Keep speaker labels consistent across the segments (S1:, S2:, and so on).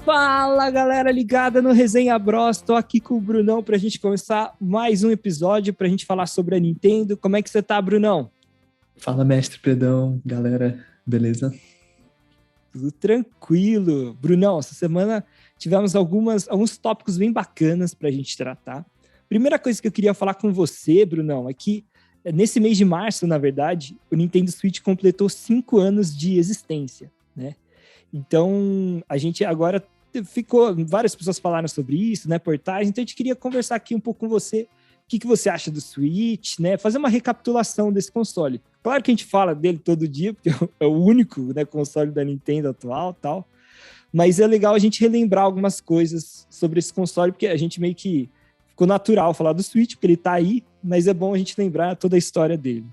S1: Fala, galera ligada no Resenha Bros. Tô aqui com o Brunão pra gente começar mais um episódio pra gente falar sobre a Nintendo. Como é que você tá, Brunão?
S2: Fala, mestre Pedrão, galera, beleza?
S1: Tudo tranquilo. Brunão, essa semana tivemos alguns tópicos bem bacanas pra gente tratar. Primeira coisa que eu queria falar com você, Brunão, é que nesse mês de março, na verdade, o Nintendo Switch completou 5 anos de existência, né? Então, a gente agora várias pessoas falaram sobre isso, né, portais, então a gente queria conversar aqui um pouco com você, o que você acha do Switch, né, fazer uma recapitulação desse console. Claro que a gente fala dele todo dia, porque é o único, né, console da Nintendo atual, tal, mas é legal a gente relembrar algumas coisas sobre esse console, porque a gente meio que ficou natural falar do Switch, porque ele tá aí, mas é bom a gente lembrar toda a história dele.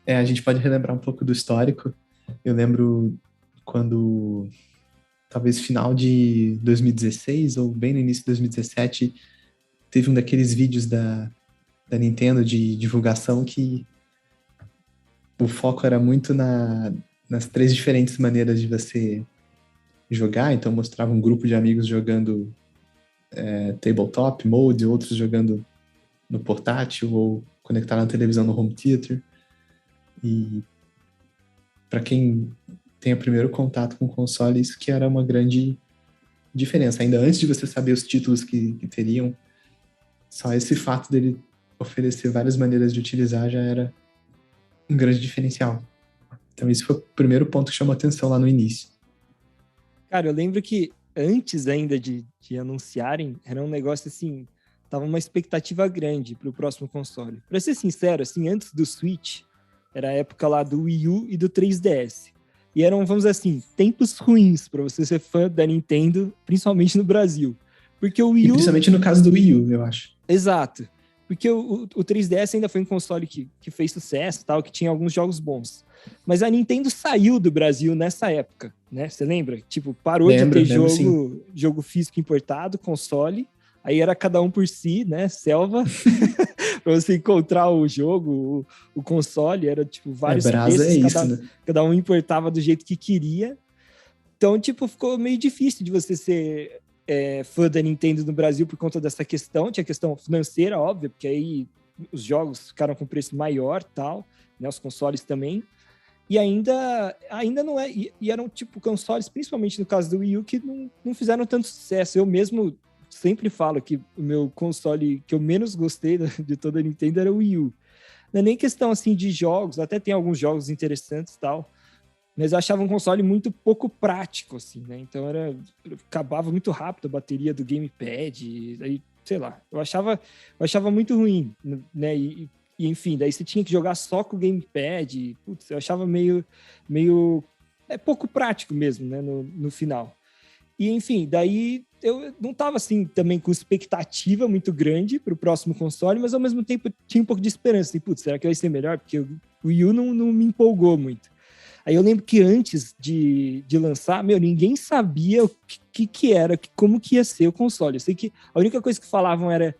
S2: A gente pode relembrar um pouco do histórico. Eu lembro quando, talvez final de 2016 ou bem no início de 2017, teve um daqueles vídeos da Nintendo de divulgação que o foco era muito nas três diferentes maneiras de você jogar. Então mostrava um grupo de amigos jogando tabletop mode, outros jogando no portátil ou conectado na televisão no home theater. E para quem tem o primeiro contato com o console, isso que era uma grande diferença. Ainda antes de você saber os títulos que teriam, só esse fato dele oferecer várias maneiras de utilizar já era um grande diferencial. Então esse foi o primeiro ponto que chamou atenção lá no início.
S1: Cara, eu lembro que antes ainda de anunciarem, era um negócio assim, tava uma expectativa grande pro próximo console. Pra ser sincero, assim, antes do Switch, era a época lá do Wii U e do 3DS. E eram, vamos dizer assim, tempos ruins pra você ser fã da Nintendo, principalmente no Brasil. Porque o
S2: E
S1: Wii U...
S2: principalmente no caso do Wii U, eu acho.
S1: Exato. Porque o 3DS ainda foi um console que fez sucesso, tal, que tinha alguns jogos bons. Mas a Nintendo saiu do Brasil nessa época, né? Você lembra? Tipo, parou de ter jogo físico importado, console. Aí era cada um por si, né? Selva. Pra você encontrar o jogo, o console. Era, tipo, vários
S2: Brasa
S1: preços.
S2: isso, né?
S1: Cada um importava do jeito que queria. Então, tipo, ficou meio difícil de você ser fã da Nintendo no Brasil por conta dessa questão. Tinha questão financeira, óbvio, porque aí os jogos ficaram com preço maior, tal, né? Os consoles também. E ainda não é... E eram, tipo, consoles, principalmente no caso do Wii U, que não fizeram tanto sucesso. Eu mesmo sempre falo que o meu console que eu menos gostei de toda a Nintendo era o Wii U. Não é nem questão, assim, de jogos. Até tem alguns jogos interessantes e tal. Mas eu achava um console muito pouco prático, assim, né? Então acabava muito rápido a bateria do gamepad. Aí, sei lá, eu achava muito ruim, né? E, enfim, daí você tinha que jogar só com o gamepad. Putz, eu achava meio pouco prático mesmo, né? No final. E, enfim, daí eu não tava, assim, também com expectativa muito grande pro próximo console, mas ao mesmo tempo tinha um pouco de esperança. Assim, putz, será que vai ser melhor? Porque o Wii U não me empolgou muito. Aí eu lembro que antes de lançar, ninguém sabia o que era, como que ia ser o console. Eu sei que a única coisa que falavam era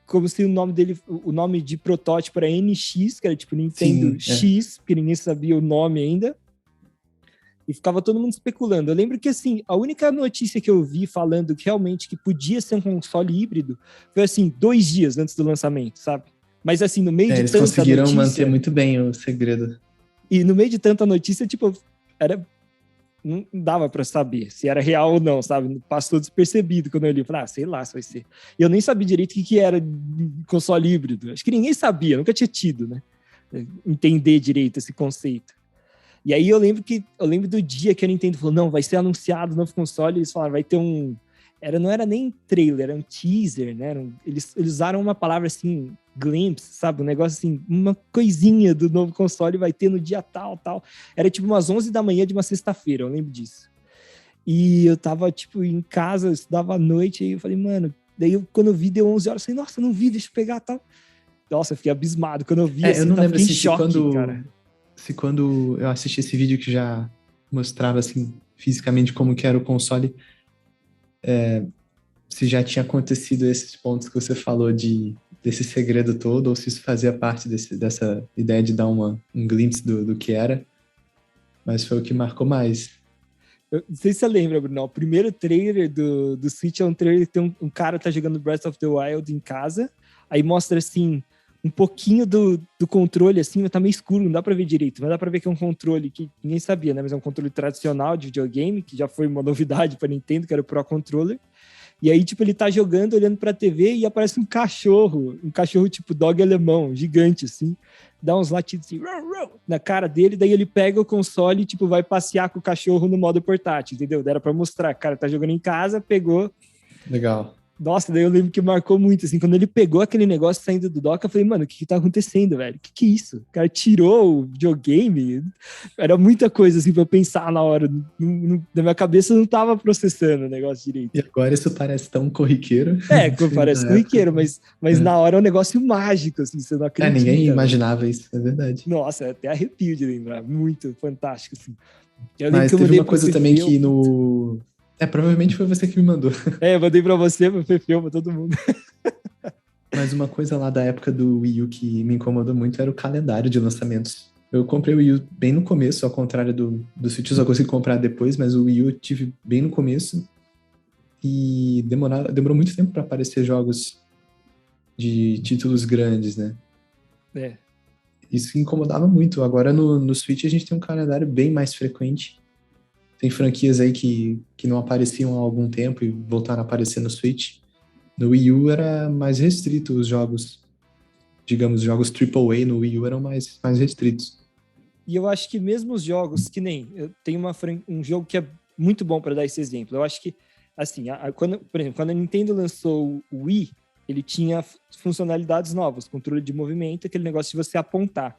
S1: como se o nome dele, o nome de protótipo era NX, que era tipo Nintendo X, porque ninguém sabia o nome ainda. E ficava todo mundo especulando. Eu lembro que, assim, a única notícia que eu vi falando que realmente que podia ser um console híbrido foi, assim, 2 dias antes do lançamento, sabe? Mas, assim, no meio de
S2: eles
S1: tanta
S2: conseguiram
S1: notícia...
S2: manter muito bem o segredo.
S1: E no meio de tanta notícia, tipo, não dava pra saber se era real ou não, sabe? Passou despercebido quando eu li. Eu falei, sei lá se vai ser. E eu nem sabia direito o que era console híbrido. Acho que ninguém sabia, nunca tinha tido, né? Entender direito esse conceito. E aí eu lembro do dia que a Nintendo falou, não, vai ser anunciado o novo console, e eles falaram, vai ter um... não era nem trailer, era um teaser, né? Eles usaram uma palavra assim, glimpse, sabe? Um negócio assim, uma coisinha do novo console vai ter no dia tal. Era tipo umas 11 da manhã de uma sexta-feira, eu lembro disso. E eu tava, tipo, em casa, eu estudava à noite, e eu falei, mano... Daí, quando eu vi, deu 11 horas, eu falei, nossa, não vi, deixa eu pegar tal. Nossa, eu fiquei abismado. Quando eu vi, assim,
S2: Eu não lembro
S1: fiquei em
S2: assim,
S1: choque, cara.
S2: se quando eu assisti esse vídeo que já mostrava assim fisicamente como que era o console, se já tinha acontecido esses pontos que você falou desse segredo todo, ou se isso fazia parte dessa ideia de dar um glimpse do que era, mas foi o que marcou mais.
S1: Não sei se você lembra, Bruno. O primeiro trailer do Switch é um trailer que tem um cara tá jogando Breath of the Wild em casa. Aí mostra, assim, um pouquinho do controle, assim, mas tá meio escuro, não dá pra ver direito. Mas dá pra ver que é um controle que ninguém sabia, né? Mas é um controle tradicional de videogame, que já foi uma novidade pra Nintendo, que era o Pro Controller. E aí, tipo, ele tá jogando, olhando pra TV e aparece um cachorro tipo dog alemão, gigante, assim. Dá uns latidos assim, na cara dele, daí ele pega o console e, tipo, vai passear com o cachorro no modo portátil, entendeu? Daí era pra mostrar, cara, tá jogando em casa, pegou.
S2: Legal.
S1: Nossa, daí eu lembro que marcou muito, assim, quando ele pegou aquele negócio saindo do dock, eu falei, mano, o que tá acontecendo, velho? O que é isso? O cara tirou o videogame? Era muita coisa, assim, pra eu pensar na hora. Na minha cabeça não tava processando o negócio direito.
S2: E agora isso parece tão corriqueiro.
S1: Parece corriqueiro, mas na hora é um negócio mágico, assim, você não acredita.
S2: Ninguém imaginava isso, é verdade.
S1: Nossa, até arrepio de lembrar, muito fantástico, assim.
S2: Mas teve uma coisa também que no... provavelmente foi você que me mandou.
S1: Eu mandei pra você, pra Fefeu, pra todo mundo.
S2: Mas uma coisa lá da época do Wii U que me incomodou muito era o calendário de lançamentos. Eu comprei o Wii U bem no começo, ao contrário do Switch, eu só consegui comprar depois, mas o Wii U eu tive bem no começo. E demorou muito tempo para aparecer jogos de títulos grandes, né? Isso incomodava muito. Agora no Switch a gente tem um calendário bem mais frequente. Tem franquias aí que não apareciam há algum tempo e voltaram a aparecer no Switch. No Wii U era mais restrito os jogos. Digamos, jogos AAA no Wii U eram mais restritos.
S1: E eu acho que mesmo os jogos, que nem... Eu tenho um jogo que é muito bom para dar esse exemplo. Eu acho que, assim, por exemplo, quando a Nintendo lançou o Wii, ele tinha funcionalidades novas, controle de movimento, aquele negócio de você apontar.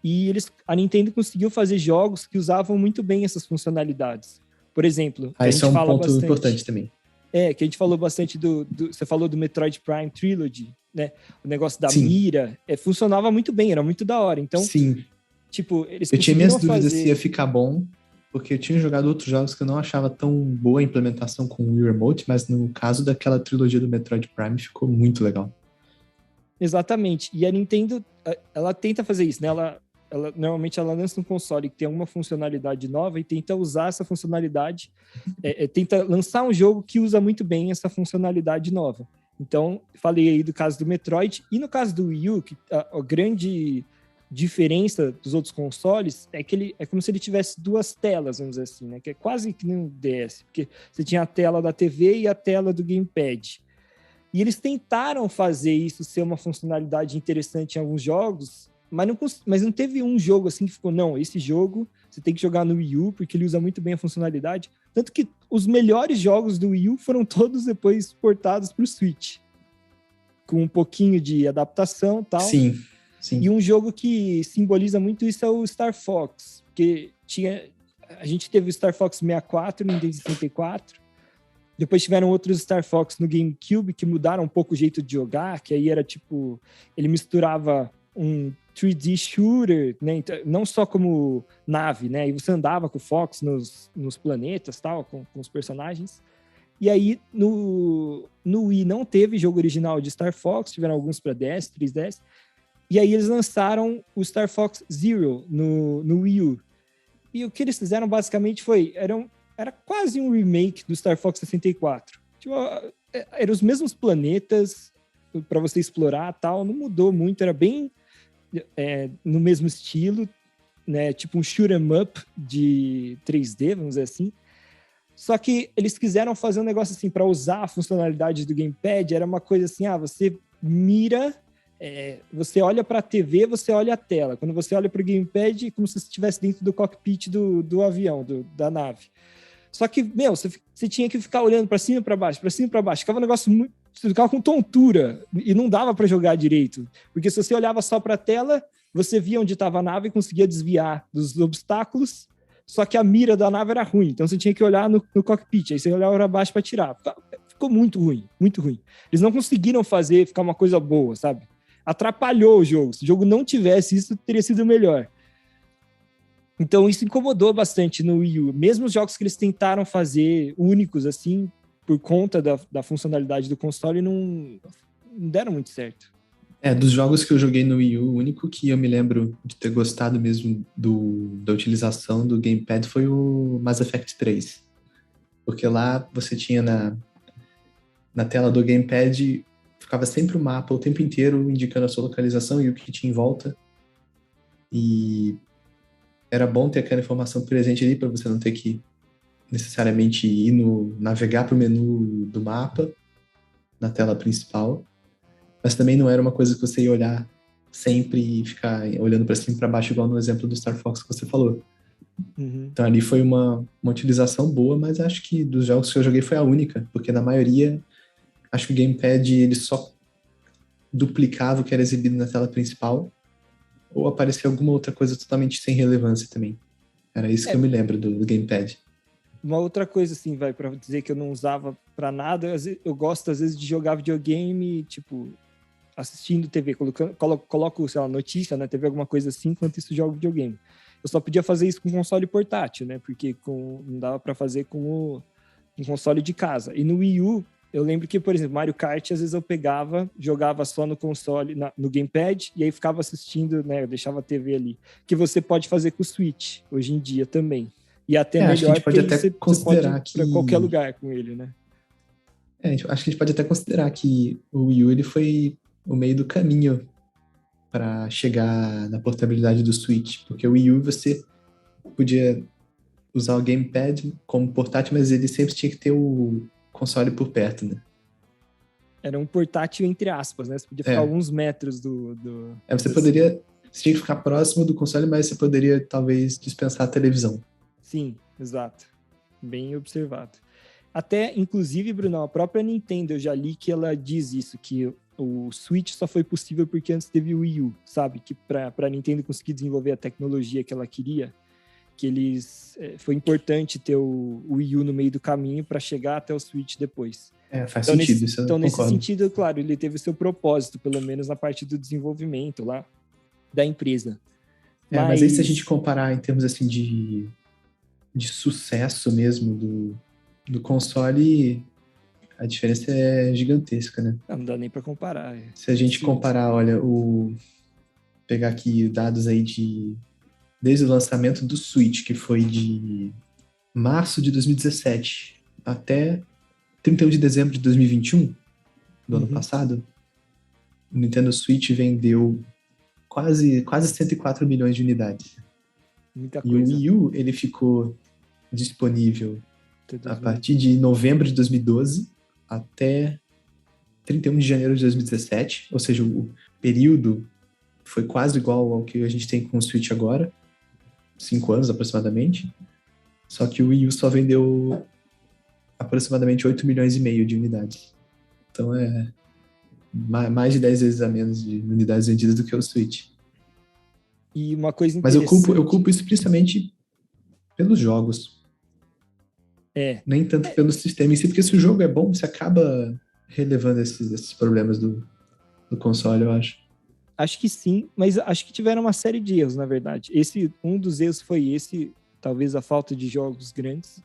S1: E a Nintendo conseguiu fazer jogos que usavam muito bem essas funcionalidades. Por exemplo...
S2: Isso é um ponto importante também.
S1: Que a gente falou bastante você falou do Metroid Prime Trilogy, né? O negócio da
S2: Sim.
S1: mira, funcionava muito bem, era muito da hora. Então,
S2: sim.
S1: Tipo, eles
S2: eu tinha minhas dúvidas se ia ficar bom, porque eu tinha jogado outros jogos que eu não achava tão boa a implementação com o Wii Remote, mas no caso daquela trilogia do Metroid Prime ficou muito legal.
S1: Exatamente. E a Nintendo, ela tenta fazer isso, né? Normalmente ela lança um console que tem alguma funcionalidade nova e tenta usar essa funcionalidade, tenta lançar um jogo que usa muito bem essa funcionalidade nova. Então, falei aí do caso do Metroid, e no caso do Wii U, que a grande diferença dos outros consoles é que é como se ele tivesse duas telas, vamos dizer assim, né? Que é quase que nem um DS, porque você tinha a tela da TV e a tela do gamepad. E eles tentaram fazer isso ser uma funcionalidade interessante em alguns jogos, mas não teve um jogo assim que ficou, não, esse jogo você tem que jogar no Wii U, porque ele usa muito bem a funcionalidade. Tanto que os melhores jogos do Wii U foram todos depois portados para o Switch, com um pouquinho de adaptação e tal.
S2: Sim.
S1: E um jogo que simboliza muito isso é o Star Fox, porque a gente teve o Star Fox 64 no Nintendo 64, depois tiveram outros Star Fox no GameCube que mudaram um pouco o jeito de jogar, que aí era tipo, ele misturava um 3D shooter, né? Não só como nave, né? E você andava com o Fox nos planetas, tal, com os personagens. E aí, no Wii não teve jogo original de Star Fox, tiveram alguns para DS, 3DS. E aí eles lançaram o Star Fox Zero no Wii U. E o que eles fizeram basicamente era quase um remake do Star Fox 64. Tipo, eram os mesmos planetas para você explorar, tal, não mudou muito, era bem no mesmo estilo, né? Tipo um shoot 'em up de 3D, vamos dizer assim. Só que eles quiseram fazer um negócio assim, para usar a funcionalidade do gamepad, era uma coisa assim, você mira, você olha para a TV, você olha a tela. Quando você olha para o gamepad, é como se você estivesse dentro do cockpit do avião, da nave. Só que, você tinha que ficar olhando para cima e para baixo, ficava um negócio muito... Você ficava com tontura e não dava para jogar direito. Porque se você olhava só para a tela, você via onde estava a nave e conseguia desviar dos obstáculos, só que a mira da nave era ruim. Então você tinha que olhar no cockpit, aí você olhava para baixo para tirar. Ficou muito ruim, muito ruim. Eles não conseguiram ficar uma coisa boa, sabe? Atrapalhou o jogo. Se o jogo não tivesse isso, teria sido melhor. Então isso incomodou bastante no Wii U. Mesmo os jogos que eles tentaram fazer únicos, assim, por conta da funcionalidade do console, não deram muito certo.
S2: Dos jogos que eu joguei no Wii U, o único que eu me lembro de ter gostado mesmo da utilização do gamepad foi o Mass Effect 3. Porque lá você tinha na tela do gamepad, ficava sempre o mapa o tempo inteiro indicando a sua localização e o que tinha em volta. E era bom ter aquela informação presente ali para você não ter que necessariamente navegar para o menu do mapa na tela principal. Mas também não era uma coisa que você ia olhar sempre e ficar olhando para cima e para baixo, igual no exemplo do Star Fox que você falou.
S1: Uhum.
S2: Então ali foi uma utilização boa, mas acho que dos jogos que eu joguei foi a única, porque na maioria, acho que o gamepad ele só duplicava o que era exibido na tela principal, ou aparecia alguma outra coisa totalmente sem relevância também. Era isso que eu me lembro do gamepad.
S1: Uma outra coisa, assim, vai, pra dizer que eu não usava pra nada, eu gosto, às vezes, de jogar videogame, tipo, assistindo TV, coloco, sei lá, notícia na TV, alguma coisa assim, enquanto isso jogo videogame. Eu só podia fazer isso com console portátil, né? Porque não dava pra fazer com um console de casa. E no Wii U, eu lembro que, por exemplo, Mario Kart, às vezes eu pegava, jogava só no console, no gamepad, e aí ficava assistindo, né? Eu deixava a TV ali. Que você pode fazer com o Switch, hoje em dia também. E até
S2: Acho que a
S1: melhor,
S2: gente pode
S1: porque aí
S2: até
S1: você pode ir
S2: considerar
S1: para qualquer
S2: que...
S1: lugar com ele, né?
S2: acho que a gente pode até considerar que o Wii U ele foi o meio do caminho para chegar na portabilidade do Switch, porque o Wii U você podia usar o gamepad como portátil, mas ele sempre tinha que ter o console por perto, né?
S1: Era um portátil entre aspas, né? Você podia ficar
S2: É.
S1: alguns metros
S2: Você tinha que ficar próximo do console, mas você poderia talvez dispensar a televisão.
S1: Sim, exato. Bem observado. Até, inclusive, Bruno, a própria Nintendo, eu já li que ela diz isso, que o Switch só foi possível porque antes teve o Wii U, sabe? Que para a Nintendo conseguir desenvolver a tecnologia que ela queria, foi importante ter o Wii U no meio do caminho para chegar até o Switch depois.
S2: Faz sentido, isso eu
S1: nesse
S2: concordo.
S1: sentido, claro, ele teve o seu propósito, pelo menos na parte do desenvolvimento lá da empresa.
S2: Mas aí se a gente comparar em termos assim de sucesso mesmo do console, a diferença é gigantesca, né?
S1: Não dá nem para comparar.
S2: Se a gente comparar, olha, pegar aqui dados aí desde o lançamento do Switch, que foi de março de 2017 até 31 de dezembro de 2021, do ano passado, o Nintendo Switch vendeu quase 104 milhões de unidades.
S1: Muita
S2: e
S1: coisa.
S2: o Wii U, ele ficou disponível a partir de novembro de 2012 até 31 de janeiro de 2017, ou seja, o período foi quase igual ao que a gente tem com o Switch agora, 5 anos aproximadamente, só que o Wii U só vendeu aproximadamente 8 milhões e meio de unidades. Então é mais de 10 vezes a menos de unidades vendidas do que o Switch.
S1: E uma coisa
S2: Mas
S1: interessante...
S2: eu culpo isso principalmente pelos jogos. Nem tanto pelo sistema em si, porque se o jogo é bom, você acaba relevando esses problemas do console, eu acho.
S1: Acho que sim, mas acho que tiveram uma série de erros, na verdade. Um dos erros foi esse, talvez a falta de jogos grandes.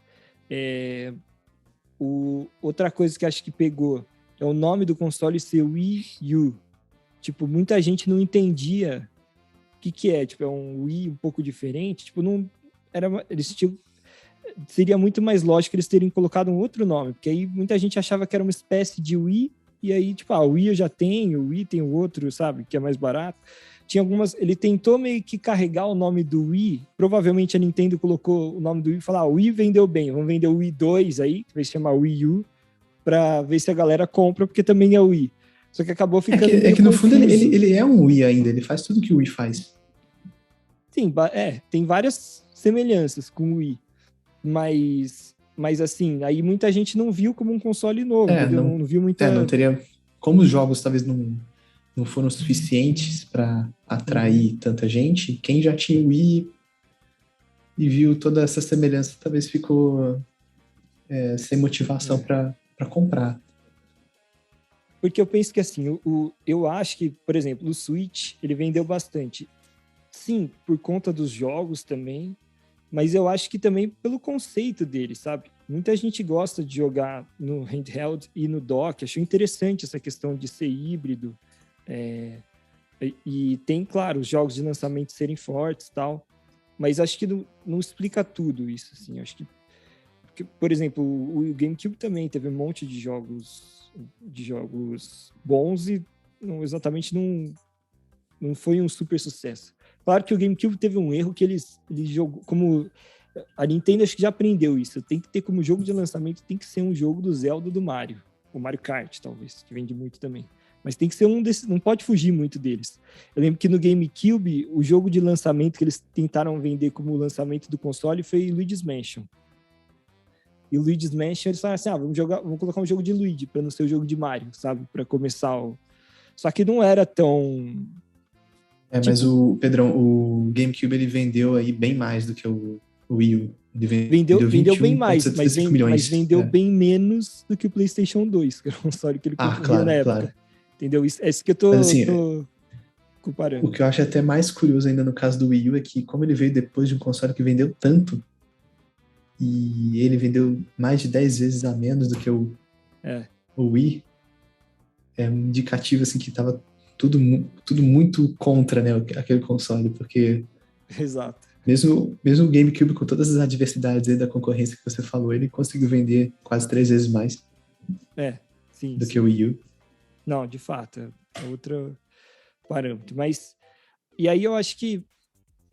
S1: Outra coisa que acho que pegou é o nome do console ser Wii U. Tipo, muita gente não entendia o que é. Tipo, é um Wii um pouco diferente. Tipo, não era... Seria muito mais lógico eles terem colocado um outro nome, porque aí muita gente achava que era uma espécie de Wii, e aí, tipo, o Wii eu já tenho, o Wii tem o outro, sabe, que é mais barato. Tinha algumas... Ele tentou meio que carregar o nome do Wii, provavelmente a Nintendo colocou o nome do Wii e falou, o Wii vendeu bem, vamos vender o Wii 2 aí, que vai se chamar Wii U, pra ver se a galera compra, porque também é o Wii. Só que acabou ficando meio
S2: que no fundo
S1: confuso.
S2: ele é um Wii ainda, ele faz tudo que o Wii faz.
S1: Sim, tem várias semelhanças com o Wii. Mas assim, aí muita gente não viu como um console novo, entendeu? Não viu muita...
S2: não teria... Como os jogos talvez não foram suficientes para atrair tanta gente, quem já tinha o Wii e viu toda essa semelhança talvez ficou sem motivação para comprar.
S1: Porque eu penso que assim, eu acho que, por exemplo, o Switch, ele vendeu bastante. Sim, por conta dos jogos também, mas eu acho que também pelo conceito dele, sabe? Muita gente gosta de jogar no handheld e no dock. Achou interessante essa questão de ser híbrido. E tem, claro, os jogos de lançamento serem fortes e tal. Mas acho que não explica tudo isso, assim. Acho que Porque, por exemplo, o GameCube também teve um monte de jogos bons e não foi um super sucesso. Claro que o GameCube teve um erro que ele jogou como... A Nintendo acho que já aprendeu isso. Tem que ter como jogo de lançamento, tem que ser um jogo do Zelda ou do Mario. O Mario Kart, talvez, que vende muito também. Mas tem que ser um desses, não pode fugir muito deles. Eu lembro que no GameCube, o jogo de lançamento que eles tentaram vender como lançamento do console foi Luigi's Mansion. E o Luigi's Mansion, eles falaram assim, vamos colocar um jogo de Luigi, para não ser o jogo de Mario, sabe? Para começar o... Só que não era tão...
S2: Mas o Pedrão, o GameCube ele vendeu aí bem mais do que o Wii U. Ele
S1: vendeu bem mais, mas vendeu
S2: é.
S1: bem menos do que o PlayStation 2, que era um console que ele concorria na época.
S2: Claro.
S1: Entendeu? É isso que eu tô comparando.
S2: O que eu acho até mais curioso ainda no caso do Wii U é que, como ele veio depois de um console que vendeu tanto, e ele vendeu mais de 10 vezes a menos do que o Wii, é um indicativo assim, que tava tudo muito contra, né, aquele console, porque...
S1: Exato.
S2: Mesmo o GameCube, com todas as adversidades aí da concorrência que você falou, ele conseguiu vender quase 3 vezes mais do que o Wii U.
S1: Não, de fato, é outro parâmetro. Mas, e aí eu acho que,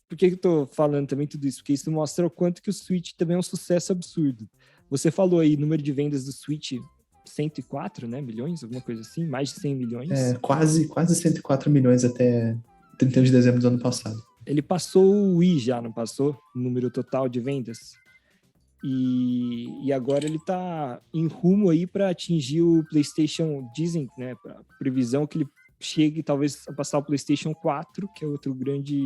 S1: por que eu tô falando também tudo isso? Porque isso mostra o quanto que o Switch também é um sucesso absurdo. Você falou aí, número de vendas do Switch, 104, né, milhões, alguma coisa assim, mais de 100 milhões.
S2: Quase 104 milhões até 31 de dezembro do ano passado.
S1: Ele passou o Wii já, não passou? O número total de vendas. E agora ele está em rumo aí para atingir o PlayStation, dizem, né, a previsão que ele chegue talvez a passar o PlayStation 4, que é outro grande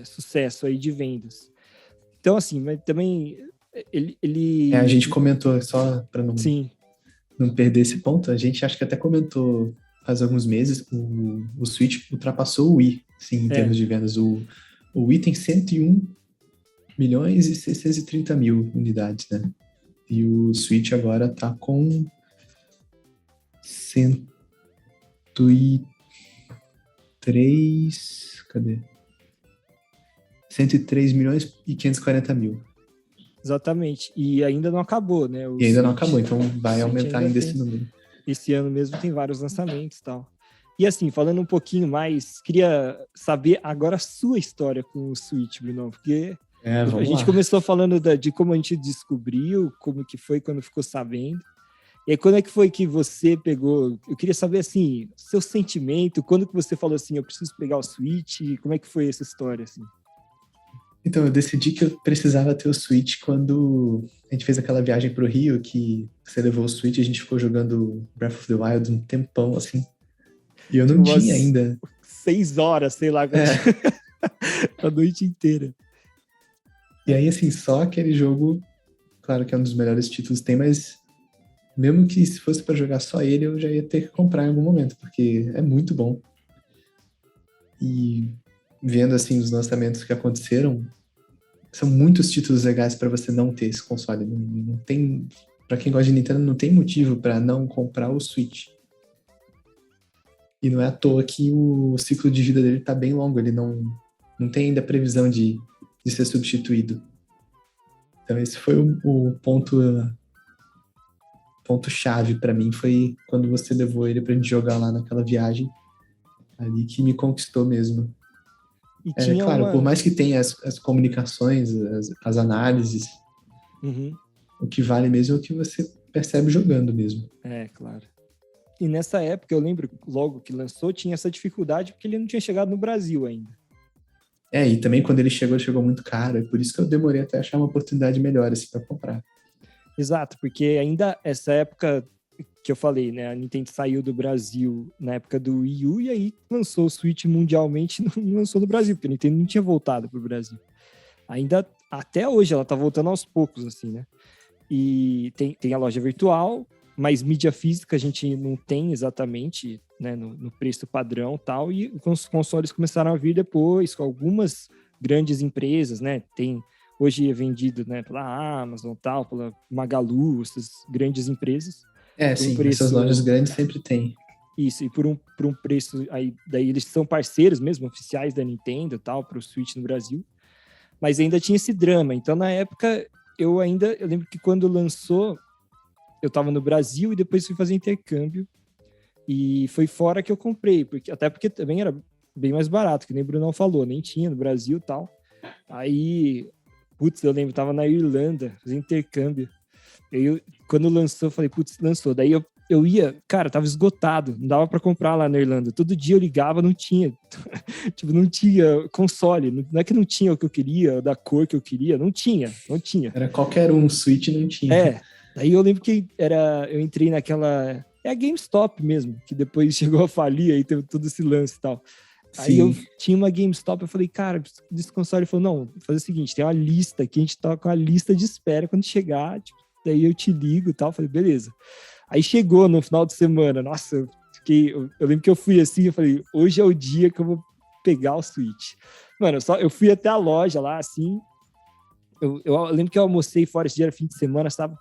S1: sucesso aí de vendas. Então, assim, mas também ele...
S2: A gente comentou, só para não perder esse ponto, a gente acho que até comentou faz alguns meses, o Switch ultrapassou o Wii, sim, em termos de vendas. O Wii tem 101 milhões e 630 mil unidades, né? E o Switch agora tá com 103 milhões e 540 mil.
S1: Exatamente. E ainda não acabou, né?
S2: E ainda não acabou, então vai aumentar ainda esse número.
S1: Esse ano mesmo tem vários lançamentos e tal. E assim, falando um pouquinho mais, queria saber agora a sua história com o Switch, Bruno, porque a gente começou falando de como a gente descobriu, como que foi quando ficou sabendo. E aí, quando é que foi que você pegou... Eu queria saber, assim, seu sentimento, quando que você falou assim, eu preciso pegar o Switch, como é que foi essa história, assim?
S2: Então, eu decidi que eu precisava ter o Switch quando a gente fez aquela viagem pro Rio, que você levou o Switch e a gente ficou jogando Breath of the Wild um tempão, assim. E eu não tinha ainda.
S1: 6 horas, sei lá. A noite inteira.
S2: E aí, assim, só aquele jogo, claro que é um dos melhores títulos que tem, mas mesmo que se fosse pra jogar só ele, eu já ia ter que comprar em algum momento, porque é muito bom. E vendo, assim, os lançamentos que aconteceram, são muitos títulos legais para você não ter esse console. Não tem, para quem gosta de Nintendo, não tem motivo para não comprar o Switch. E não é à toa que o ciclo de vida dele tá bem longo, ele não tem ainda previsão de ser substituído. Então esse foi o ponto-chave para mim, foi quando você levou ele pra gente jogar lá naquela viagem, ali que me conquistou mesmo. Claro, por mais que tenha as comunicações, as análises, o que vale mesmo é o que você percebe jogando mesmo.
S1: Claro. E nessa época, eu lembro, logo que lançou, tinha essa dificuldade porque ele não tinha chegado no Brasil ainda.
S2: E também quando ele chegou muito caro, é por isso que eu demorei até achar uma oportunidade melhor assim para comprar.
S1: Exato, porque ainda essa época que eu falei, né, a Nintendo saiu do Brasil na época do Wii U e aí lançou o Switch mundialmente, não lançou no Brasil, porque a Nintendo não tinha voltado pro Brasil. Ainda, até hoje, ela tá voltando aos poucos, assim, né? E tem a loja virtual, mas mídia física a gente não tem exatamente, né, no preço padrão e tal, e os consoles começaram a vir depois, com algumas grandes empresas, né? Hoje é vendido, né, pela Amazon e tal, pela Magalu, essas grandes empresas.
S2: Sim, essas lojas grandes sempre tem.
S1: Isso, e por um preço, aí, daí eles são parceiros mesmo, oficiais da Nintendo e tal, pro Switch no Brasil, mas ainda tinha esse drama. Então, na época, eu lembro que quando lançou, eu tava no Brasil e depois fui fazer intercâmbio. E foi fora que eu comprei, até porque também era bem mais barato, que nem o Brunão falou, nem tinha no Brasil e tal. Aí, putz, eu lembro, tava na Irlanda, fazendo intercâmbio. Quando lançou, eu falei, putz, lançou. Daí eu ia, cara, tava esgotado, não dava pra comprar lá na Irlanda. Todo dia eu ligava, não tinha. Tipo, não tinha console. Não é que não tinha o que eu queria, da cor que eu queria, não tinha.
S2: Era qualquer um, Switch não tinha.
S1: Daí eu lembro que eu entrei naquela... É a GameStop mesmo, que depois chegou a falir, aí teve todo esse lance e tal.
S2: Sim.
S1: Aí eu tinha uma GameStop, eu falei, cara, desse console, ele falou, não, vou fazer o seguinte, tem uma lista aqui, a gente tá com a lista de espera quando chegar, tipo, daí eu te ligo e tal. Eu falei, beleza. Aí chegou no final de semana, nossa, eu lembro que eu fui assim, eu falei, hoje é o dia que eu vou pegar o Switch. Mano, eu fui até a loja lá, assim, eu lembro que eu almocei fora, esse dia era fim de semana, sabe?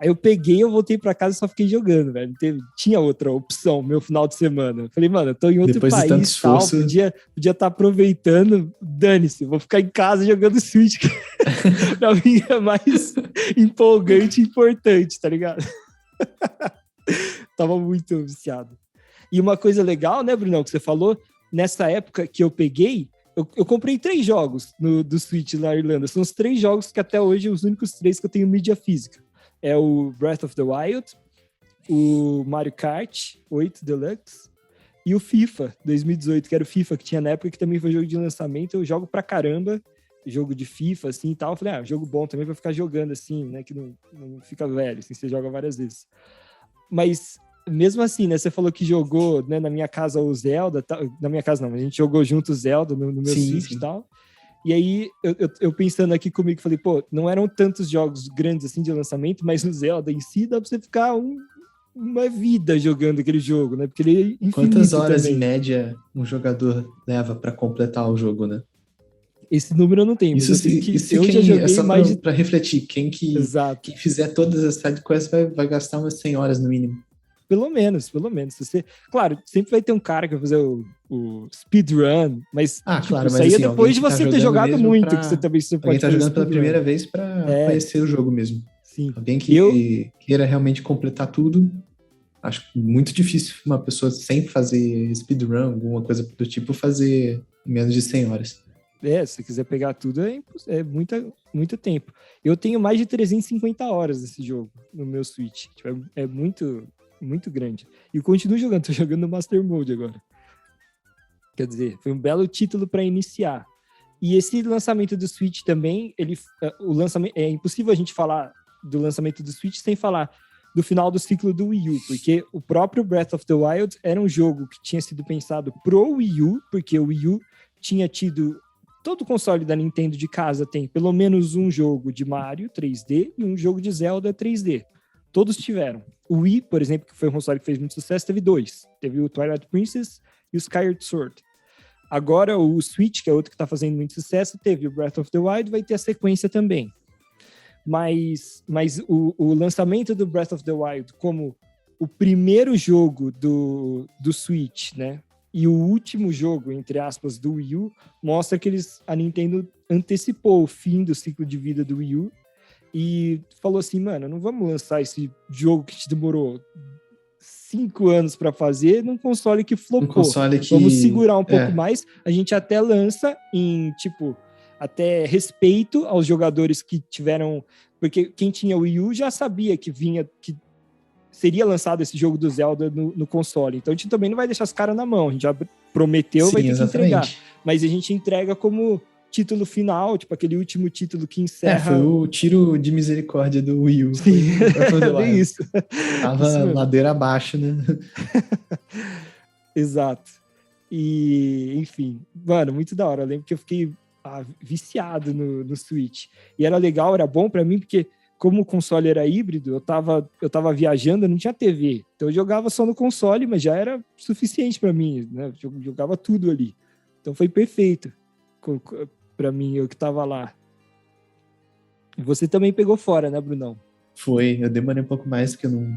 S1: Aí eu voltei pra casa e só fiquei jogando, velho. Tinha outra opção, meu final de semana. Eu falei, mano, eu tô em outro
S2: Depois
S1: país
S2: de tanto esforço...
S1: tal, podia estar aproveitando, dane-se, vou ficar em casa jogando Switch. Pra mim é mais empolgante e importante, tá ligado? Tava muito viciado. E uma coisa legal, né, Brunão, que você falou, nessa época que eu peguei, eu comprei 3 jogos do Switch na Irlanda. São os 3 jogos que até hoje, os únicos 3 que eu tenho mídia física. É o Breath of the Wild, o Mario Kart 8 Deluxe e o FIFA 2018, que era o FIFA que tinha na época, que também foi jogo de lançamento. Eu jogo pra caramba, jogo de FIFA, assim, e tal. Eu falei, jogo bom também pra ficar jogando, assim, né, que não fica velho, assim, você joga várias vezes. Mas, mesmo assim, né, você falou que jogou, né, na minha casa o Zelda, na minha casa não, mas a gente jogou junto o Zelda no meu Switch e tal. E aí, eu pensando aqui comigo, falei, pô, não eram tantos jogos grandes assim de lançamento, mas no Zelda em si dá pra você ficar uma vida jogando aquele jogo, né? Porque ele é infinito.
S2: Quantas horas
S1: também,
S2: em média um jogador leva pra completar o jogo, né?
S1: Esse número eu não tenho, mas eu sei que eu já joguei
S2: é só
S1: mais de...
S2: pra refletir, quem fizer todas as sidequests vai gastar umas 100 horas no mínimo.
S1: Pelo menos. Claro, sempre vai ter um cara que vai fazer o speedrun, mas
S2: claro,
S1: isso
S2: mas
S1: aí
S2: assim,
S1: é depois de você ter jogado muito, que você também pode
S2: alguém tá
S1: fazer
S2: jogando pela
S1: speedrun.
S2: primeira vez pra conhecer o jogo mesmo.
S1: Sim.
S2: Alguém que queira realmente completar tudo, acho muito difícil uma pessoa sem fazer speedrun, alguma coisa do tipo, fazer em menos de 100 horas.
S1: Se você quiser pegar tudo, é muito tempo. Eu tenho mais de 350 horas desse jogo no meu Switch. Tipo, é muito, muito grande. E eu continuo jogando, tô jogando no Master Mode agora. Quer dizer, foi um belo título para iniciar. E esse lançamento do Switch também, o lançamento, é impossível a gente falar do lançamento do Switch sem falar do final do ciclo do Wii U, porque o próprio Breath of the Wild era um jogo que tinha sido pensado pro Wii U, porque o Wii U tinha tido... Todo console da Nintendo de casa tem pelo menos um jogo de Mario 3D e um jogo de Zelda 3D. Todos tiveram. O Wii, por exemplo, que foi um console que fez muito sucesso, teve 2. Teve o Twilight Princess e o Skyward Sword. Agora o Switch, que é outro que está fazendo muito sucesso, teve o Breath of the Wild, vai ter a sequência também. Mas o lançamento do Breath of the Wild como o primeiro jogo do Switch, né? E o último jogo, entre aspas, do Wii U, mostra que a Nintendo antecipou o fim do ciclo de vida do Wii U e falou assim, mano, não vamos lançar esse jogo que te demorou 5 anos para fazer num console que flopou. Vamos segurar um pouco mais. A gente até lança em, tipo, até respeito aos jogadores que tiveram... Porque quem tinha o Wii U já sabia que seria lançado esse jogo do Zelda no console. Então a gente também não vai deixar os caras na mão. A gente já prometeu, vai ter que entregar. Mas a gente entrega como título final, tipo aquele último título que encerra...
S2: foi o tiro de misericórdia do Wii U.
S1: Sim, é isso.
S2: Tava isso ladeira abaixo, né?
S1: Exato. E, enfim, mano, muito da hora. Eu lembro que eu fiquei viciado no Switch. E era legal, era bom pra mim, porque como o console era híbrido, eu tava viajando, eu não tinha TV. Então eu jogava só no console, mas já era suficiente pra mim, né? Eu jogava tudo ali. Então foi perfeito pra mim, eu que tava lá. E você também pegou fora, né, Brunão?
S2: Foi, eu demorei um pouco mais, porque eu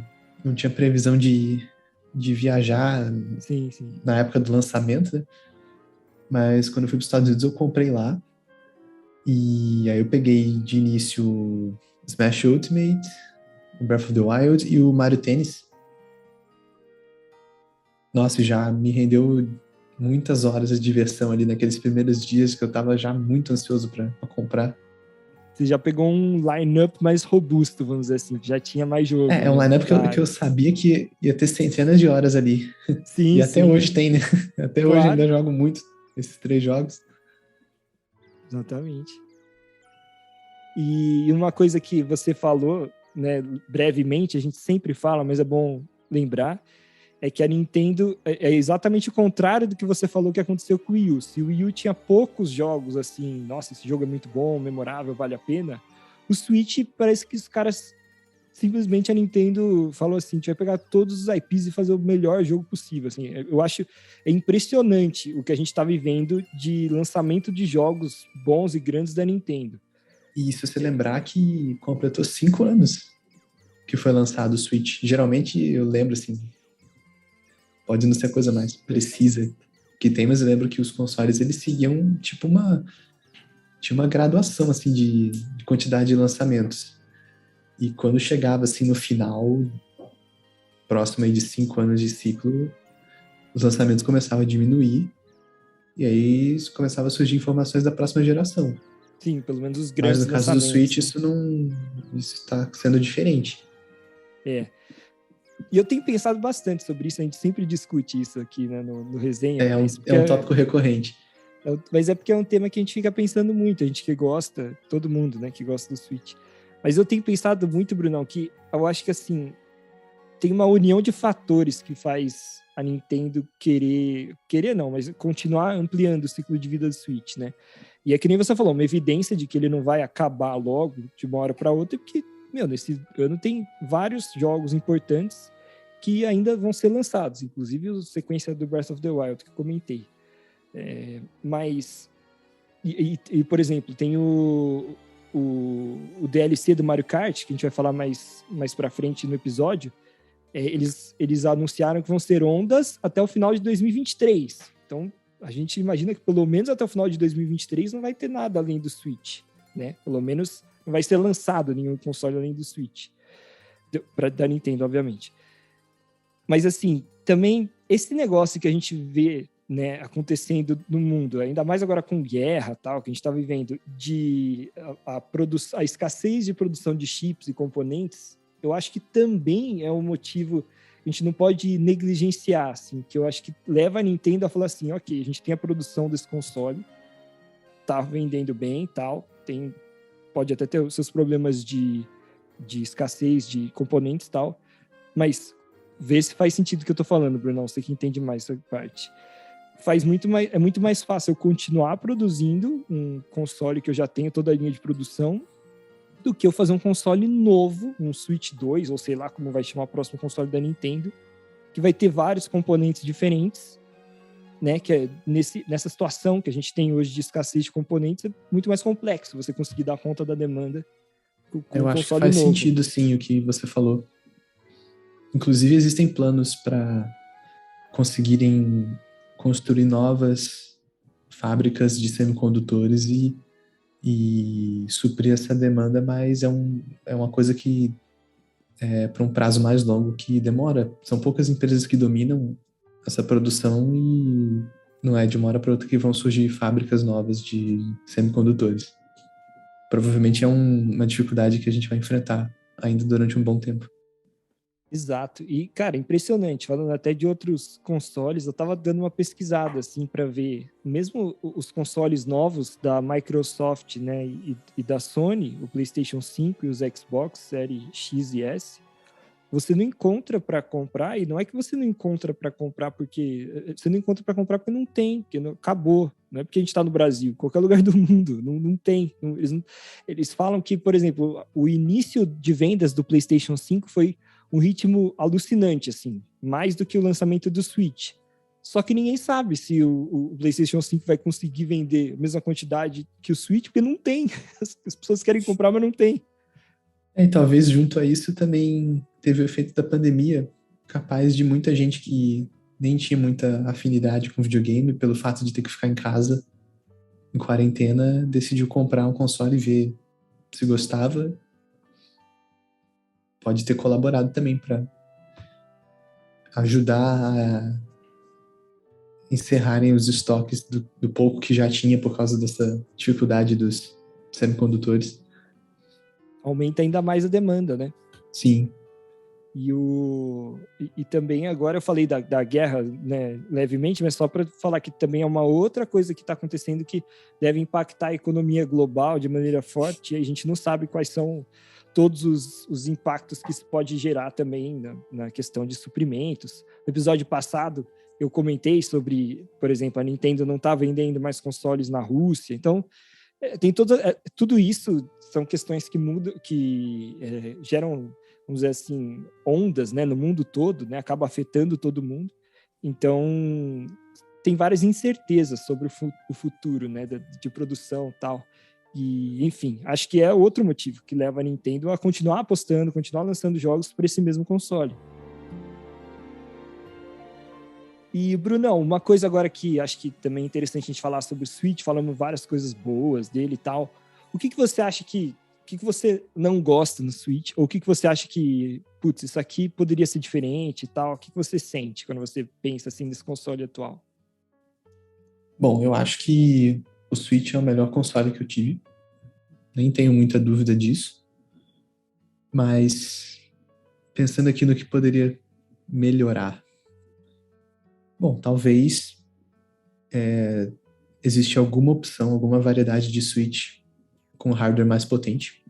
S2: não tinha previsão de viajar
S1: sim.
S2: Na época do lançamento, né? Mas quando eu fui para os Estados Unidos, eu comprei lá. E aí eu peguei de início o Smash Ultimate, o Breath of the Wild e o Mario Tennis. Nossa, já me rendeu muitas horas de diversão ali naqueles primeiros dias que eu tava já muito ansioso pra comprar.
S1: Você já pegou um line-up mais robusto, vamos dizer assim, já tinha mais jogo,
S2: É um
S1: né?
S2: line-up que eu sabia que ia ter centenas de horas ali. E
S1: Sim,
S2: até
S1: sim,
S2: hoje tem, né? Até hoje
S1: claro.
S2: ainda jogo muito esses 3 jogos.
S1: Exatamente. E uma coisa que você falou, né, brevemente, a gente sempre fala, mas é bom lembrar, é que a Nintendo é exatamente o contrário do que você falou que aconteceu com o Wii U. Se o Wii U tinha poucos jogos assim, nossa, esse jogo é muito bom, memorável, vale a pena, o Switch parece que os caras simplesmente a Nintendo falou assim, a gente vai pegar todos os IPs e fazer o melhor jogo possível. Assim, eu acho impressionante o que a gente está vivendo de lançamento de jogos bons e grandes da Nintendo.
S2: E se você lembrar que completou 5 anos que foi lançado o Switch. Geralmente eu lembro assim, pode não ser a coisa mais precisa que tem, mas eu lembro que os consoles eles seguiam tipo tinha uma graduação assim de quantidade de lançamentos. E quando chegava assim no final, próximo aí de 5 anos de ciclo, os lançamentos começavam a diminuir e aí começava a surgir informações da próxima geração.
S1: Sim, pelo menos os
S2: Mas
S1: grandes
S2: no caso do
S1: lançamentos.
S2: Switch, isso está sendo diferente.
S1: É. E eu tenho pensado bastante sobre isso, a gente sempre discute isso aqui, né, no resenha,
S2: É um tópico recorrente.
S1: Mas é porque é um tema que a gente fica pensando muito, a gente que gosta, todo mundo, né, que gosta do Switch. Mas eu tenho pensado muito, Brunão, que eu acho que, assim, tem uma união de fatores que faz a Nintendo querer não, mas continuar ampliando o ciclo de vida do Switch, né? E é que nem você falou, uma evidência de que ele não vai acabar logo, de uma hora para outra, porque, nesse ano tem vários jogos importantes que ainda vão ser lançados, inclusive a sequência do Breath of the Wild, que eu comentei. Mas, por exemplo, tem o DLC do Mario Kart, que a gente vai falar mais pra frente no episódio. Eles anunciaram que vão ser ondas até o final de 2023. Então, a gente imagina que pelo menos até o final de 2023 não vai ter nada além do Switch, né? Pelo menos não vai ser lançado nenhum console além do Switch. Da Nintendo, obviamente. Mas, assim, também esse negócio que a gente vê, né, acontecendo no mundo, ainda mais agora com guerra, tal, que a gente está vivendo, de a escassez de produção de chips e componentes, eu acho que também é um motivo a gente não pode negligenciar, assim, que eu acho que leva a Nintendo a falar assim, ok, a gente tem a produção desse console, tá vendendo bem e tal, pode até ter os seus problemas de escassez de componentes e tal, mas vê se faz sentido o que eu tô falando, Bruno, você que entende mais essa parte. É muito mais fácil eu continuar produzindo um console que eu já tenho toda a linha de produção do que eu fazer um console novo, um Switch 2, ou sei lá como vai chamar o próximo console da Nintendo, que vai ter vários componentes diferentes, né? Que é nessa situação que a gente tem hoje de escassez de componentes, é muito mais complexo você conseguir dar conta da demanda com
S2: Eu
S1: um
S2: acho que
S1: console
S2: faz
S1: novo.
S2: sentido, sim, o que você falou. Inclusive, existem planos para conseguirem construir novas fábricas de semicondutores e suprir essa demanda, mas é uma coisa que é para um prazo mais longo que demora. São poucas empresas que dominam essa produção e não é de uma hora para outra que vão surgir fábricas novas de semicondutores. Provavelmente é uma dificuldade que a gente vai enfrentar ainda durante um bom tempo.
S1: Exato. E, cara, impressionante. Falando até de outros consoles, eu tava dando uma pesquisada, assim, para ver. Mesmo os consoles novos da Microsoft, né, e da Sony, o PlayStation 5 e os Xbox Série X e S, você não encontra para comprar, e não é que você não encontra para comprar porque... Você não encontra para comprar porque não tem, porque não, acabou. Não é porque a gente está no Brasil, qualquer lugar do mundo, não tem. Eles falam que, por exemplo, o início de vendas do PlayStation 5 foi um ritmo alucinante, assim, mais do que o lançamento do Switch. Só que ninguém sabe se o PlayStation 5 vai conseguir vender a mesma quantidade que o Switch, porque não tem. As pessoas querem comprar, mas não tem.
S2: E talvez junto a isso também teve o efeito da pandemia, capaz de muita gente que nem tinha muita afinidade com videogame, pelo fato de ter que ficar em casa, em quarentena, decidiu comprar um console e ver se gostava. Pode ter colaborado também para ajudar a encerrarem os estoques do pouco que já tinha por causa dessa dificuldade dos semicondutores.
S1: Aumenta ainda mais a demanda, né?
S2: Sim.
S1: E também agora eu falei da guerra, né, levemente, mas só para falar que também é uma outra coisa que está acontecendo que deve impactar a economia global de maneira forte, e a gente não sabe quais são todos os impactos que isso pode gerar também na questão de suprimentos. No episódio passado, eu comentei sobre, por exemplo, a Nintendo não está vendendo mais consoles na Rússia, então tem tudo isso são questões que mudam, que geram, vamos dizer assim, ondas, né, no mundo todo, né, acaba afetando todo mundo. Então, tem várias incertezas sobre o futuro, né, de produção e tal. E, enfim, acho que é outro motivo que leva a Nintendo a continuar apostando, continuar lançando jogos para esse mesmo console. E, Brunão, uma coisa agora que acho que também é interessante a gente falar sobre o Switch, falamos várias coisas boas dele e tal. O que você acha que você não gosta no Switch? Ou o que você acha que, putz, isso aqui poderia ser diferente e tal? O que você sente quando você pensa assim nesse console atual?
S2: Bom, eu acho que o Switch é o melhor console que eu tive. Nem tenho muita dúvida disso. Mas pensando aqui no que poderia melhorar. Bom, talvez existe alguma opção, alguma variedade de Switch com hardware mais potente.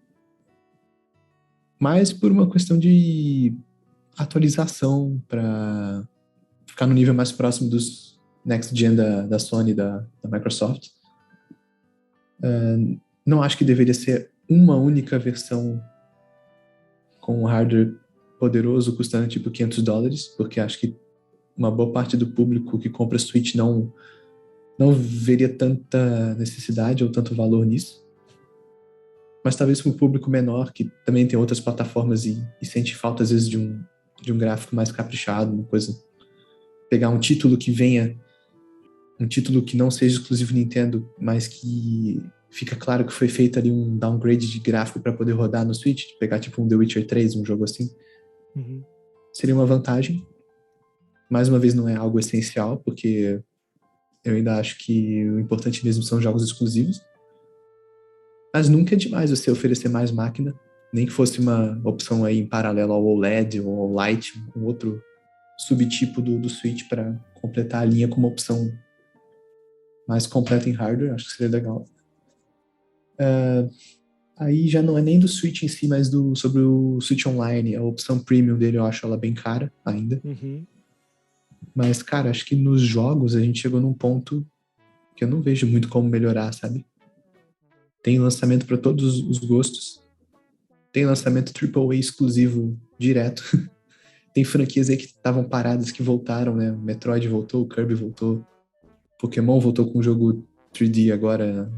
S2: Mas por uma questão de atualização para ficar no nível mais próximo dos next gen da Sony, da Microsoft. Não acho que deveria ser uma única versão com um hardware poderoso custando tipo $500, porque acho que uma boa parte do público que compra Switch não veria tanta necessidade ou tanto valor nisso. Mas talvez para um público menor, que também tem outras plataformas e sente falta às vezes de um gráfico mais caprichado, uma coisa. Pegar um título que venha, um título que não seja exclusivo Nintendo, mas que fica claro que foi feito ali um downgrade de gráfico para poder rodar no Switch, pegar tipo um The Witcher 3, um jogo assim.
S1: Uhum.
S2: Seria uma vantagem. Mais uma vez, não é algo essencial, porque eu ainda acho que o importante mesmo são jogos exclusivos. Mas nunca é demais você oferecer mais máquina, nem que fosse uma opção aí em paralelo ao OLED ou ao Lite, um outro subtipo do Switch para completar a linha com uma opção mais completa em hardware, acho que seria legal. Aí já não é nem do Switch em si, mas sobre o Switch Online, a opção premium dele eu acho ela bem cara ainda.
S1: Uhum.
S2: Mas, cara, acho que nos jogos a gente chegou num ponto que eu não vejo muito como melhorar, sabe? Tem lançamento para todos os gostos. Tem lançamento AAA exclusivo direto. Tem franquias aí que estavam paradas que voltaram, né? O Metroid voltou, o Kirby voltou. Pokémon voltou com um jogo 3D agora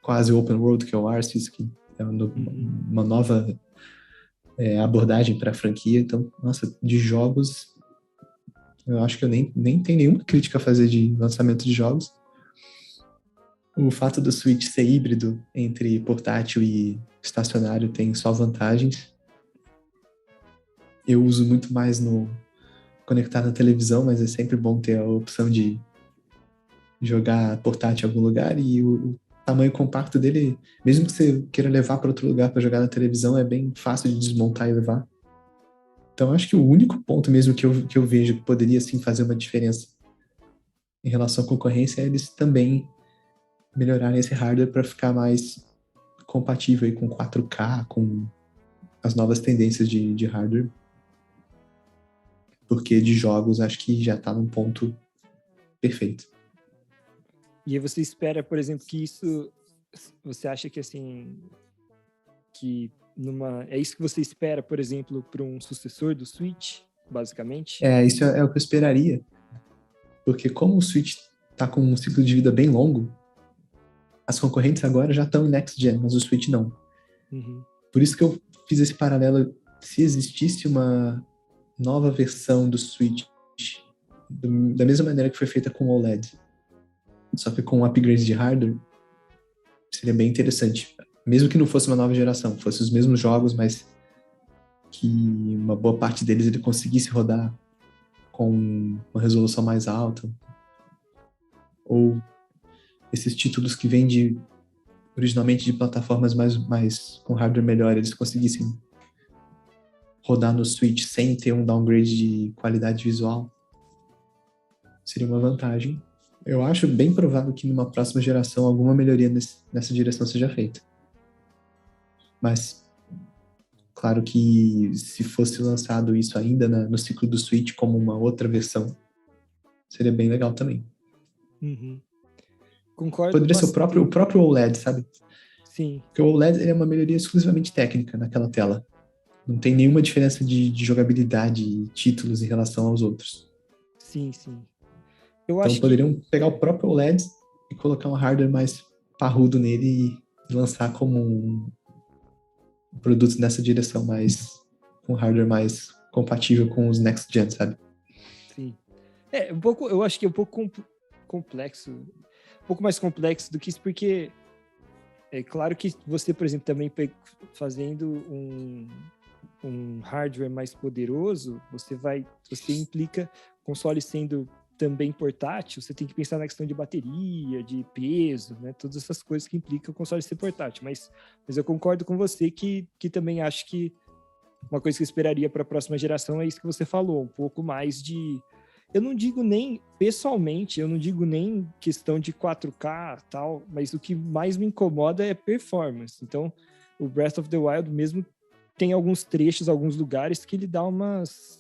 S2: quase open world, que é o Arceus, que é uma nova abordagem para a franquia. Então, nossa, de jogos, eu acho que eu nem tenho nenhuma crítica a fazer de lançamento de jogos. O fato do Switch ser híbrido entre portátil e estacionário tem só vantagens. Eu uso muito mais no conectar na televisão, mas é sempre bom ter a opção de jogar portátil em algum lugar, e o tamanho compacto dele, mesmo que você queira levar para outro lugar para jogar na televisão, é bem fácil de desmontar e levar. Então acho que o único ponto mesmo que eu vejo que poderia sim fazer uma diferença em relação à concorrência é eles também melhorarem esse hardware para ficar mais compatível aí com 4K, com as novas tendências de hardware. Porque de jogos acho que já está num ponto perfeito.
S1: E aí você espera, por exemplo, que isso... Você acha que, assim... que é isso que você espera, por exemplo, para um sucessor do Switch, basicamente?
S2: Isso é o que eu esperaria. Porque como o Switch está com um ciclo de vida bem longo, as concorrentes agora já estão em Next Gen, mas o Switch não.
S1: Uhum.
S2: Por isso que eu fiz esse paralelo. Se existisse uma nova versão do Switch, da mesma maneira que foi feita com o OLED, só que com um upgrade de hardware, seria bem interessante. Mesmo que não fosse uma nova geração, fosse os mesmos jogos, mas que uma boa parte deles ele conseguisse rodar com uma resolução mais alta. Ou esses títulos que vêm originalmente de plataformas mais com hardware melhor, eles conseguissem rodar no Switch sem ter um downgrade de qualidade visual, seria uma vantagem. Eu acho bem provável que numa próxima geração alguma melhoria nessa direção seja feita. Mas, claro que se fosse lançado isso ainda no ciclo do Switch como uma outra versão, seria bem legal também.
S1: Uhum. Concordo
S2: Poderia ser o próprio OLED, sabe?
S1: Sim.
S2: Porque o OLED é uma melhoria exclusivamente técnica naquela tela. Não tem nenhuma diferença de jogabilidade e títulos em relação aos outros.
S1: Sim, sim.
S2: Então poderiam pegar o próprio OLED e colocar um hardware mais parrudo nele e lançar como um produto nessa direção, com hardware mais compatível com os next gen, sabe?
S1: Sim. Eu acho que é um pouco complexo, um pouco mais complexo do que isso, porque é claro que você, por exemplo, também fazendo um hardware mais poderoso, você implica console sendo também portátil, você tem que pensar na questão de bateria, de peso, né? Todas essas coisas que implicam o console ser portátil. Mas eu concordo com você que também acho que uma coisa que eu esperaria para a próxima geração é isso que você falou, um pouco mais de... Eu não digo nem, pessoalmente, eu não digo nem questão de 4K e tal, mas o que mais me incomoda é performance. Então, o Breath of the Wild mesmo tem alguns trechos, alguns lugares que ele dá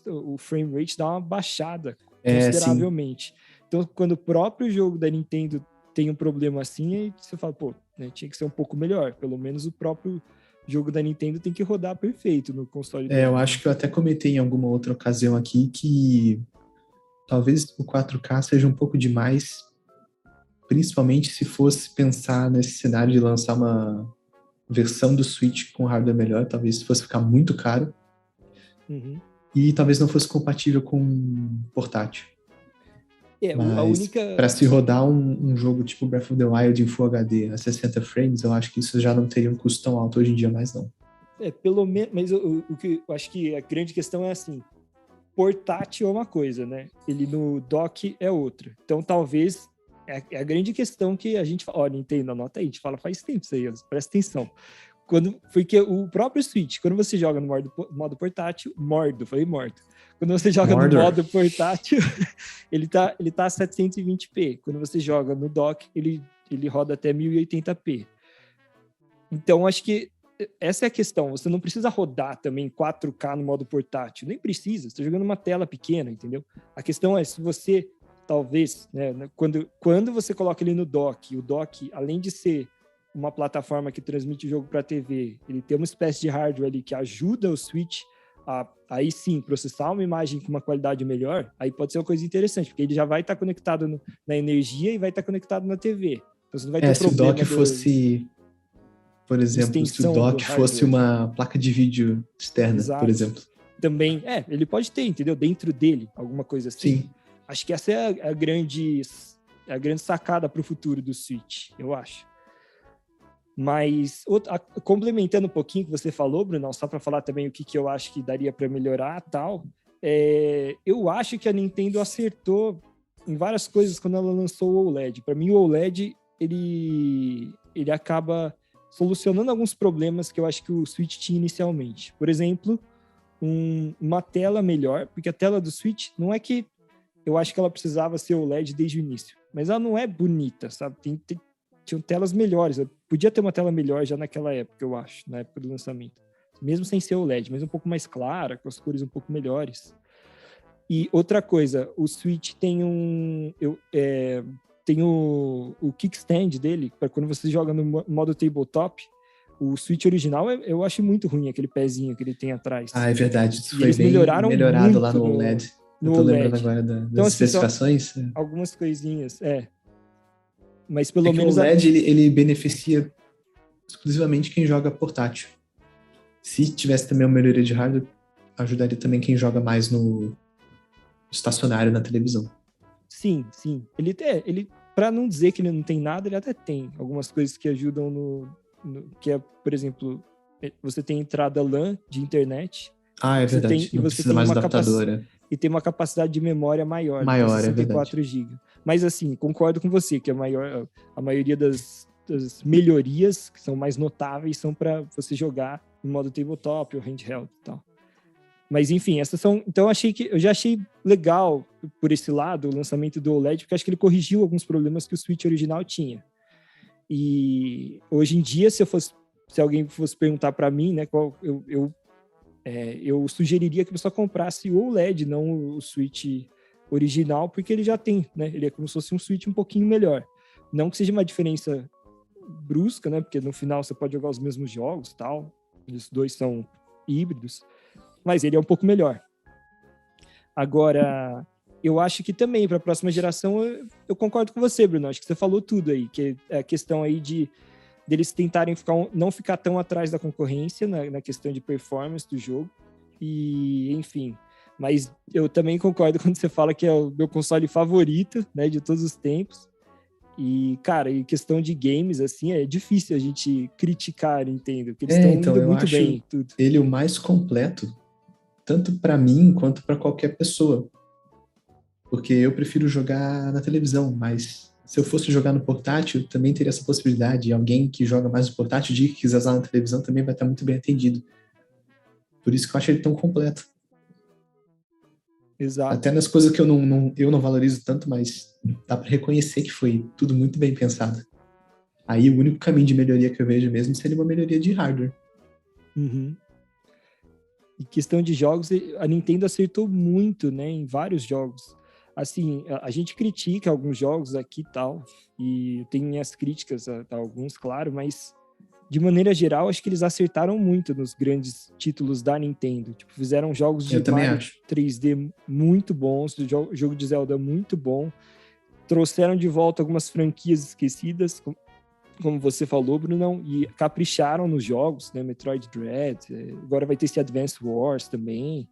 S1: o frame rate dá uma baixada consideravelmente. Então, quando o próprio jogo da Nintendo tem um problema assim, aí você fala, pô, né, tinha que ser um pouco melhor. Pelo menos o próprio jogo da Nintendo tem que rodar perfeito no console dele.
S2: Eu acho que eu até comentei em alguma outra ocasião aqui que talvez o 4K seja um pouco demais, principalmente se fosse pensar nesse cenário de lançar uma versão do Switch com hardware melhor, talvez fosse ficar muito caro.
S1: Uhum.
S2: E talvez não fosse compatível com portátil. Mas para se rodar um jogo tipo Breath of the Wild em Full HD a 60 frames, eu acho que isso já não teria um custo tão alto hoje em dia mais não.
S1: Pelo menos, mas o que eu acho que a grande questão é assim, portátil é uma coisa, né? Ele no dock é outra. Então talvez é a grande questão que a gente fala, ó, Nintendo, anota aí, a gente fala faz tempo isso aí, presta atenção. Porque o próprio Switch, quando você joga no modo portátil, falei morto. Quando você joga no modo portátil, ele tá a 720p. Quando você joga no dock, ele roda até 1080p. Então, acho que essa é a questão. Você não precisa rodar também 4K no modo portátil. Nem precisa. Você está jogando uma tela pequena, entendeu? A questão é se você, talvez, né, quando você coloca ele no dock, o dock, além de ser uma plataforma que transmite o jogo para a TV, ele tem uma espécie de hardware ali que ajuda o Switch a, aí sim, processar uma imagem com uma qualidade melhor, aí pode ser uma coisa interessante, porque ele já vai estar conectado na energia e vai estar conectado na TV. Então você não vai ter
S2: se o dock fosse, por exemplo, se o dock fosse uma placa de vídeo externa,
S1: exato,
S2: por exemplo.
S1: Também, ele pode ter, entendeu? Dentro dele, alguma coisa assim.
S2: Sim.
S1: Acho que essa é a grande sacada para o futuro do Switch, eu acho. Mas, complementando um pouquinho o que você falou, Bruno, só para falar também o que eu acho que daria para melhorar tal, eu acho que a Nintendo acertou em várias coisas quando ela lançou o OLED. Para mim, o OLED, ele acaba solucionando alguns problemas que eu acho que o Switch tinha inicialmente. Por exemplo, uma tela melhor, porque a tela do Switch não é que eu acho que ela precisava ser OLED desde o início, mas ela não é bonita, sabe? Tinham telas melhores. Eu podia ter uma tela melhor já naquela época, eu acho, na época do lançamento. Mesmo sem ser OLED, mas um pouco mais clara, com as cores um pouco melhores. E outra coisa, o Switch tem tem o kickstand dele, para quando você joga no modo tabletop. O Switch original eu acho muito ruim, aquele pezinho que ele tem atrás.
S2: É verdade. Isso foi bem melhorado lá no OLED. Eu tô lembrando agora das então, especificações.
S1: Algumas coisinhas, mas pelo
S2: que
S1: menos...
S2: o OLED, ele beneficia exclusivamente quem joga portátil. Se tivesse também uma melhoria de hardware, ajudaria também quem joga mais no estacionário, na televisão.
S1: Sim. para não dizer que ele não tem nada, ele até tem algumas coisas que ajudam que é, por exemplo, você tem entrada LAN de internet.
S2: É verdade. Não
S1: Você
S2: precisa
S1: tem
S2: mais adaptadora.
S1: E tem uma capacidade de memória maior, né?
S2: Maior, é verdade.
S1: 64 GB. Mas assim, concordo com você que a maioria das melhorias que são mais notáveis são para você jogar no modo tabletop ou handheld e tal. Mas enfim, essas são... Então eu já achei legal por esse lado o lançamento do OLED, porque acho que ele corrigiu alguns problemas que o Switch original tinha. E hoje em dia, se alguém fosse perguntar para mim, né, eu sugeriria que a pessoa comprasse o OLED, não o Switch original, porque ele já tem, né? Ele é como se fosse um Switch um pouquinho melhor. Não que seja uma diferença brusca, né? Porque no final você pode jogar os mesmos jogos e tal. Os dois são híbridos. Mas ele é um pouco melhor. Agora, eu acho que também para a próxima geração, eu concordo com você, Bruno. Acho que você falou tudo aí, que é a questão aí deles tentarem não ficar tão atrás da concorrência na questão de performance do jogo. E, enfim. Mas eu também concordo quando você fala que é o meu console favorito, né, de todos os tempos. E, cara, em questão de games, assim, é difícil a gente criticar, entendo. Porque eles estão indo muito bem. Tudo.
S2: Ele o mais completo, tanto para mim quanto para qualquer pessoa. Porque eu prefiro jogar na televisão, mas se eu fosse jogar no portátil, também teria essa possibilidade. E alguém que joga mais no portátil, que quiser usar na televisão, também vai estar muito bem atendido. Por isso que eu acho ele tão completo.
S1: Exato.
S2: Até nas coisas que eu não valorizo tanto, mas dá para reconhecer que foi tudo muito bem pensado. Aí o único caminho de melhoria que eu vejo mesmo seria uma melhoria de hardware.
S1: Uhum. Em questão de jogos, a Nintendo acertou muito, né, em vários jogos. Assim, a gente critica alguns jogos aqui e tal, e tem minhas críticas a alguns, claro, mas de maneira geral, acho que eles acertaram muito nos grandes títulos da Nintendo. Tipo, fizeram jogos de Mario 3D muito bons, jogo de Zelda muito bom, trouxeram de volta algumas franquias esquecidas, como você falou, Brunão, e capricharam nos jogos, né? Metroid Dread, agora vai ter esse Advance Wars também.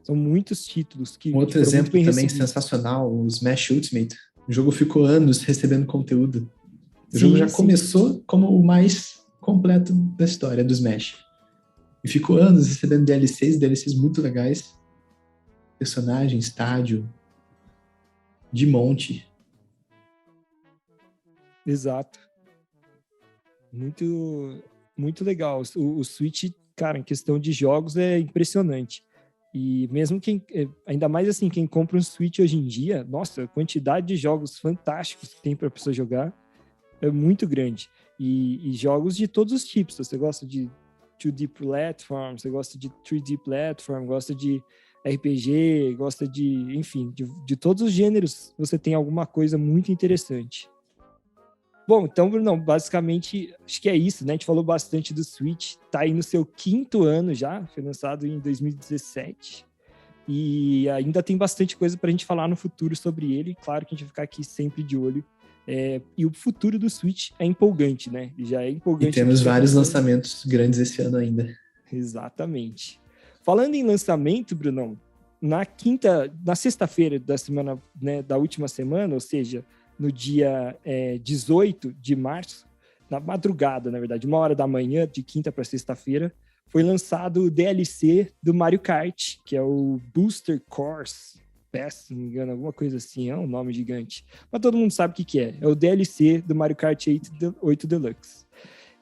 S1: São muitos títulos que
S2: outro exemplo também sensacional, o Smash Ultimate. O jogo ficou anos recebendo conteúdo. O jogo já começou como o mais completo da história do Smash. E ficou anos recebendo DLCs muito legais. Personagem, estádio, de monte.
S1: Exato. Muito, muito legal. O Switch, cara, em questão de jogos é impressionante. E mesmo ainda mais assim, quem compra um Switch hoje em dia, nossa, a quantidade de jogos fantásticos que tem para a pessoa jogar é muito grande. E jogos de todos os tipos. Você gosta de 2D platform, você gosta de 3D platform, gosta de RPG, gosta de, enfim, de todos os gêneros, você tem alguma coisa muito interessante. Bom, então, Bruno, basicamente, acho que é isso, né? A gente falou bastante do Switch, tá aí no seu 5º ano já, foi lançado em 2017, e ainda tem bastante coisa pra gente falar no futuro sobre ele, claro que a gente vai ficar aqui sempre de olho. E o futuro do Switch é empolgante, né? Já é empolgante.
S2: E temos vários lançamentos grandes esse ano ainda.
S1: Exatamente. Falando em lançamento, Brunão, na sexta-feira da semana, né, da última semana, ou seja, no dia 18 de março, na madrugada, na verdade, 1h da manhã, de quinta para sexta-feira, foi lançado o DLC do Mario Kart, que é o Booster Course Pass, se não me engano, alguma coisa assim, é um nome gigante. Mas todo mundo sabe o que é. É o DLC do Mario Kart 8 Deluxe.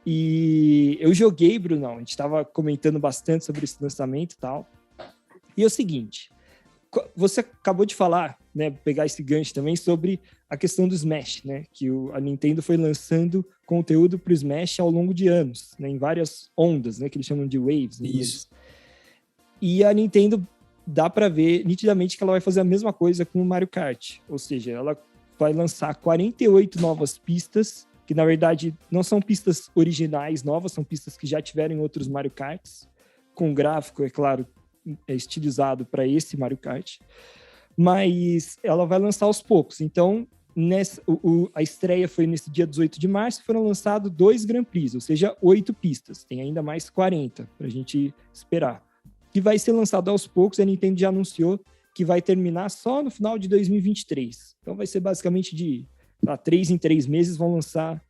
S1: E eu joguei, Brunão, a gente estava comentando bastante sobre esse lançamento e tal. E é o seguinte, você acabou de falar, né, pegar esse gancho também, sobre a questão do Smash, né, que a Nintendo foi lançando conteúdo para o Smash ao longo de anos, né, em várias ondas, né, que eles chamam de waves.
S2: Isso.
S1: E a Nintendo, dá para ver nitidamente que ela vai fazer a mesma coisa com o Mario Kart, ou seja, ela vai lançar 48 novas pistas, que na verdade não são pistas originais novas, são pistas que já tiveram em outros Mario Karts, com gráfico, é claro, estilizado para esse Mario Kart, mas ela vai lançar aos poucos. Então, a estreia foi nesse dia 18 de março, foram lançados 2 Grand Prix, ou seja, 8 pistas, tem ainda mais 40 para a gente esperar. Que vai ser lançado aos poucos, a Nintendo já anunciou que vai terminar só no final de 2023. Então vai ser basicamente de 3 em 3 meses vão lançar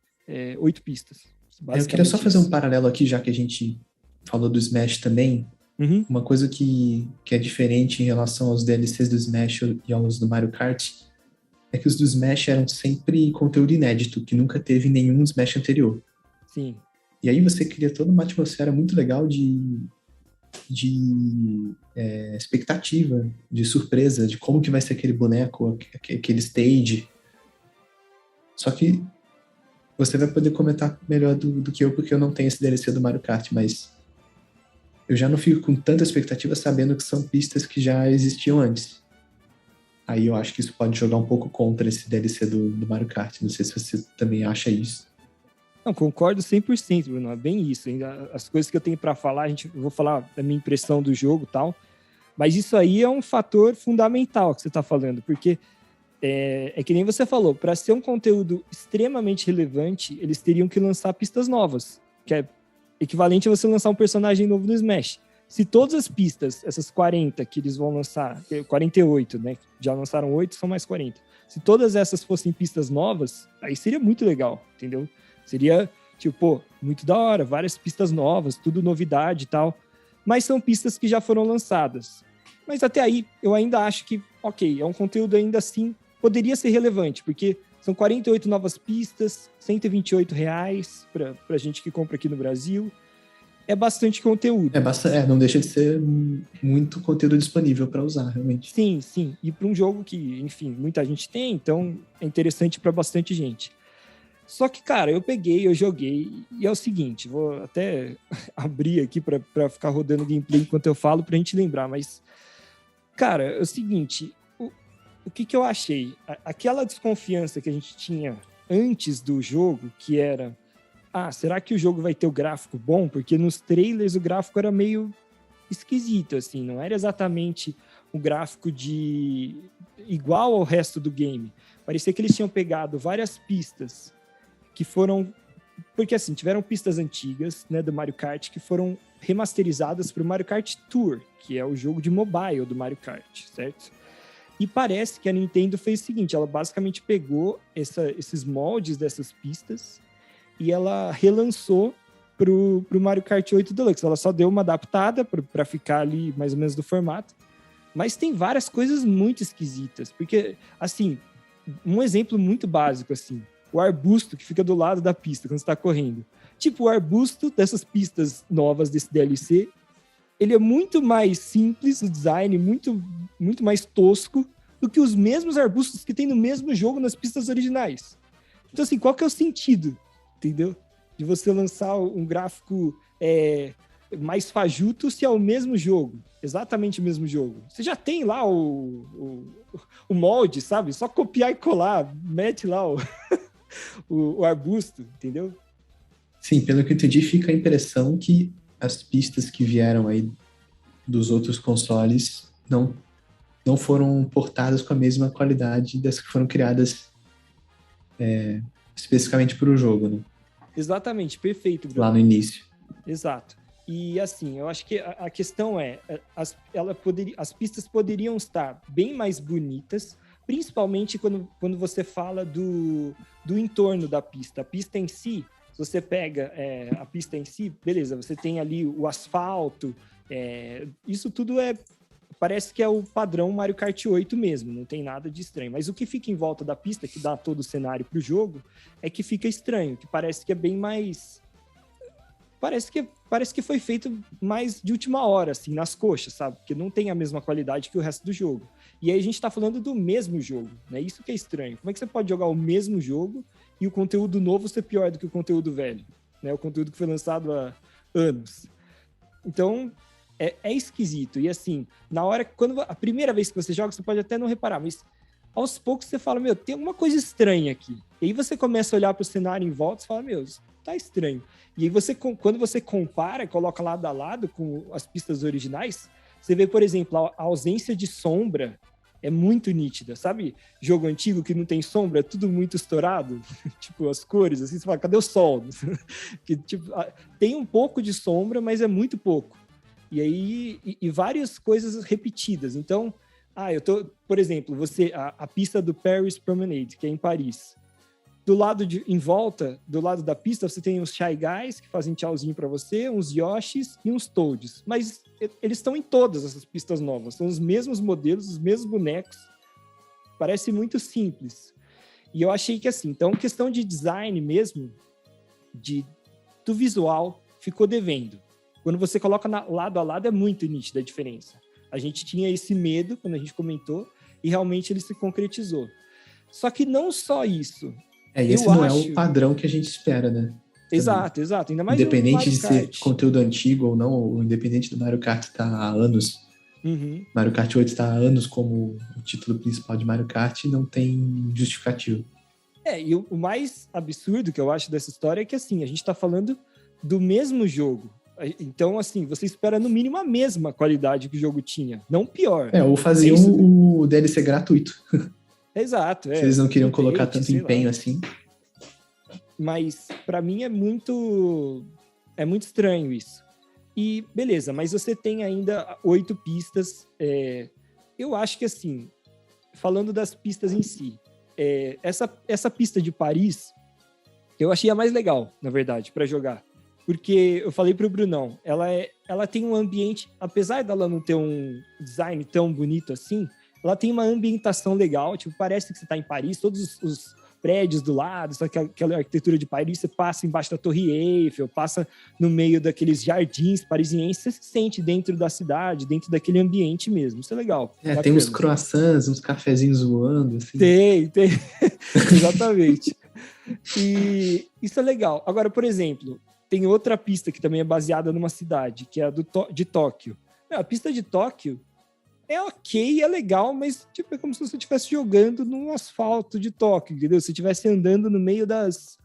S1: 8 pistas.
S2: Eu queria só fazer um paralelo aqui, já que a gente falou do Smash também.
S1: Uhum.
S2: Uma coisa que é diferente em relação aos DLCs do Smash e aos do Mario Kart é que os do Smash eram sempre conteúdo inédito, que nunca teve em nenhum Smash anterior.
S1: Sim.
S2: E aí você cria toda uma atmosfera muito legal de expectativa, de surpresa, de como que vai ser aquele boneco, aquele stage. Só que você vai poder comentar melhor do que eu, porque eu não tenho esse DLC do Mario Kart, mas eu já não fico com tanta expectativa sabendo que são pistas que já existiam antes. Aí eu acho que isso pode jogar um pouco contra esse DLC do Mario Kart. Não sei se você também acha isso.
S1: Não, concordo 100%, Bruno. É bem isso. As coisas que eu tenho para falar, eu vou falar da minha impressão do jogo e tal, mas isso aí é um fator fundamental que você está falando, porque é que nem você falou, para ser um conteúdo extremamente relevante, eles teriam que lançar pistas novas, que é equivalente a você lançar um personagem novo no Smash. Se todas as pistas, essas 40 que eles vão lançar, 48, né? Já lançaram 8, são mais 40. Se todas essas fossem pistas novas, aí seria muito legal, entendeu? Seria, tipo, muito da hora, várias pistas novas, tudo novidade e tal. Mas são pistas que já foram lançadas. Mas até aí, eu ainda acho que, ok, é um conteúdo ainda assim, poderia ser relevante, porque são 48 novas pistas, R$128 pra gente que compra aqui no Brasil. É bastante conteúdo.
S2: Não deixa de ser muito conteúdo disponível para usar, realmente.
S1: Sim, sim. E para um jogo que, enfim, muita gente tem, então é interessante para bastante gente. Só que, cara, eu joguei, e é o seguinte, vou até abrir aqui para ficar rodando gameplay enquanto eu falo, pra gente lembrar, mas, cara, é o seguinte, o que eu achei? Aquela desconfiança que a gente tinha antes do jogo, que era, será que o jogo vai ter o gráfico bom? Porque nos trailers o gráfico era meio esquisito, assim, não era exatamente um gráfico igual ao resto do game. Parecia que eles tinham pegado várias pistas que foram... Porque, assim, tiveram pistas antigas, né, do Mario Kart que foram remasterizadas para o Mario Kart Tour, que é o jogo de mobile do Mario Kart, certo? E parece que a Nintendo fez o seguinte, ela basicamente pegou esses moldes dessas pistas e ela relançou pro Mario Kart 8 Deluxe. Ela só deu uma adaptada para ficar ali mais ou menos do formato. Mas tem várias coisas muito esquisitas. Porque, assim, um exemplo muito básico, assim, o arbusto que fica do lado da pista quando você está correndo. Tipo, o arbusto dessas pistas novas desse DLC, ele é muito mais simples, o design, muito, muito mais tosco do que os mesmos arbustos que tem no mesmo jogo nas pistas originais. Então, assim, qual que é o sentido? Entendeu? De você lançar um gráfico mais fajuto se é o mesmo jogo. Exatamente o mesmo jogo. Você já tem lá o molde, sabe? Só copiar e colar. Mete lá o arbusto, entendeu?
S2: Sim, pelo que eu entendi, fica a impressão que as pistas que vieram aí dos outros consoles não foram portadas com a mesma qualidade das que foram criadas especificamente para o jogo, né?
S1: Exatamente, perfeito, Bruno.
S2: Lá no início.
S1: Exato. E assim, eu acho que a questão as pistas poderiam estar bem mais bonitas, principalmente quando você fala do entorno da pista. A pista em si, se você pega a pista em si, beleza, você tem ali o asfalto, isso tudo parece que é o padrão Mario Kart 8 mesmo, não tem nada de estranho. Mas o que fica em volta da pista, que dá todo o cenário pro jogo, é que fica estranho, que parece que é bem mais... Parece que foi feito mais de última hora, assim, nas coxas, sabe? Porque não tem a mesma qualidade que o resto do jogo. E aí a gente tá falando do mesmo jogo, né? Isso que é estranho. Como é que você pode jogar o mesmo jogo e o conteúdo novo ser pior do que o conteúdo velho? Né? O conteúdo que foi lançado há anos. Então, é esquisito. E assim, quando a primeira vez que você joga, você pode até não reparar, mas aos poucos você fala, meu, tem alguma coisa estranha aqui. E aí você começa a olhar pro cenário em volta e fala, meu, tá estranho. E aí quando você compara, coloca lado a lado com as pistas originais, você vê, por exemplo, a ausência de sombra é muito nítida, sabe? Jogo antigo que não tem sombra, é tudo muito estourado, tipo as cores, assim, você fala, cadê o sol? que, tipo, tem um pouco de sombra, mas é muito pouco. E aí, e várias coisas repetidas. Então, por exemplo, a pista do Paris Promenade, que é em Paris. em volta, do lado da pista, você tem uns Shy Guys que fazem tchauzinho para você, uns Yoshis e uns Toads. Mas eles estão em todas essas pistas novas. São os mesmos modelos, os mesmos bonecos. Parece muito simples. E eu achei que assim, então, questão de design mesmo, do visual, ficou devendo. Quando você coloca lado a lado, é muito nítida a diferença. A gente tinha esse medo quando a gente comentou, e realmente ele se concretizou. Só que não só isso.
S2: Esse não é o padrão que a gente espera, né?
S1: Exato. Ainda mais
S2: independente de ser conteúdo antigo ou não, ou independente do Mario Kart estar há anos. Mario Kart 8 está há anos como o título principal de Mario Kart, não tem justificativo.
S1: E o mais absurdo que eu acho dessa história é que, assim, a gente está falando do mesmo jogo. Então, assim, você espera no mínimo a mesma qualidade que o jogo tinha, não pior.
S2: Ou faziam o DLC gratuito.
S1: Exato.
S2: Se eles não queriam colocar tanto empenho assim.
S1: Mas, para mim, é muito estranho isso. E, beleza, mas você tem ainda 8 pistas. Eu acho que, assim, falando das pistas em si, essa pista de Paris, eu achei a mais legal, na verdade, para jogar. Porque eu falei pro Brunão, ela tem um ambiente, apesar dela não ter um design tão bonito assim, ela tem uma ambientação legal, tipo, parece que você tá em Paris, todos os prédios do lado, aquela arquitetura de Paris, você passa embaixo da Torre Eiffel, passa no meio daqueles jardins parisienses, você se sente dentro da cidade, dentro daquele ambiente mesmo, isso é legal.
S2: Tem uns croissants, uns cafezinhos voando, assim.
S1: Tem, exatamente. E isso é legal. Agora, por exemplo, tem outra pista que também é baseada numa cidade, que é a de Tóquio. A pista de Tóquio é ok, é legal, mas tipo, é como se você estivesse jogando no asfalto de Tóquio, entendeu? Se estivesse andando no meio das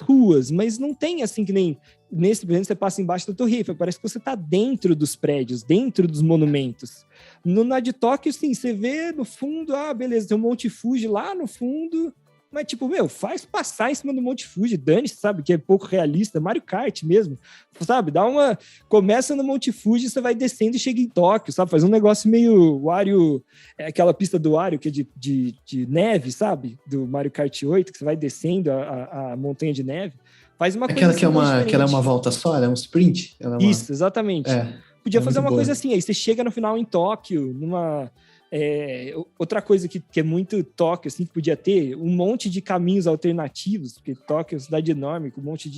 S1: ruas, mas não tem assim que nem nesse, por exemplo, você passa embaixo da Torre Eiffel, parece que você está dentro dos prédios, dentro dos monumentos. Na de Tóquio, sim, você vê no fundo, beleza, tem um Monte Fuji lá no fundo, mas tipo, faz passar em cima do Monte Fuji, dane-se, sabe, que é pouco realista, Mario Kart mesmo, sabe, começa no Monte Fuji, você vai descendo e chega em Tóquio, sabe, faz um negócio meio Wario, aquela pista do Wario que é de neve, sabe, do Mario Kart 8, que você vai descendo a montanha de neve, faz uma coisa assim,
S2: aquela é uma volta só, ela é um sprint?
S1: Isso, exatamente. Podia fazer uma coisa assim, aí você chega no final em Tóquio, outra coisa que é muito Tóquio, assim, que podia ter, um monte de caminhos alternativos, porque Tóquio é uma cidade enorme, com um monte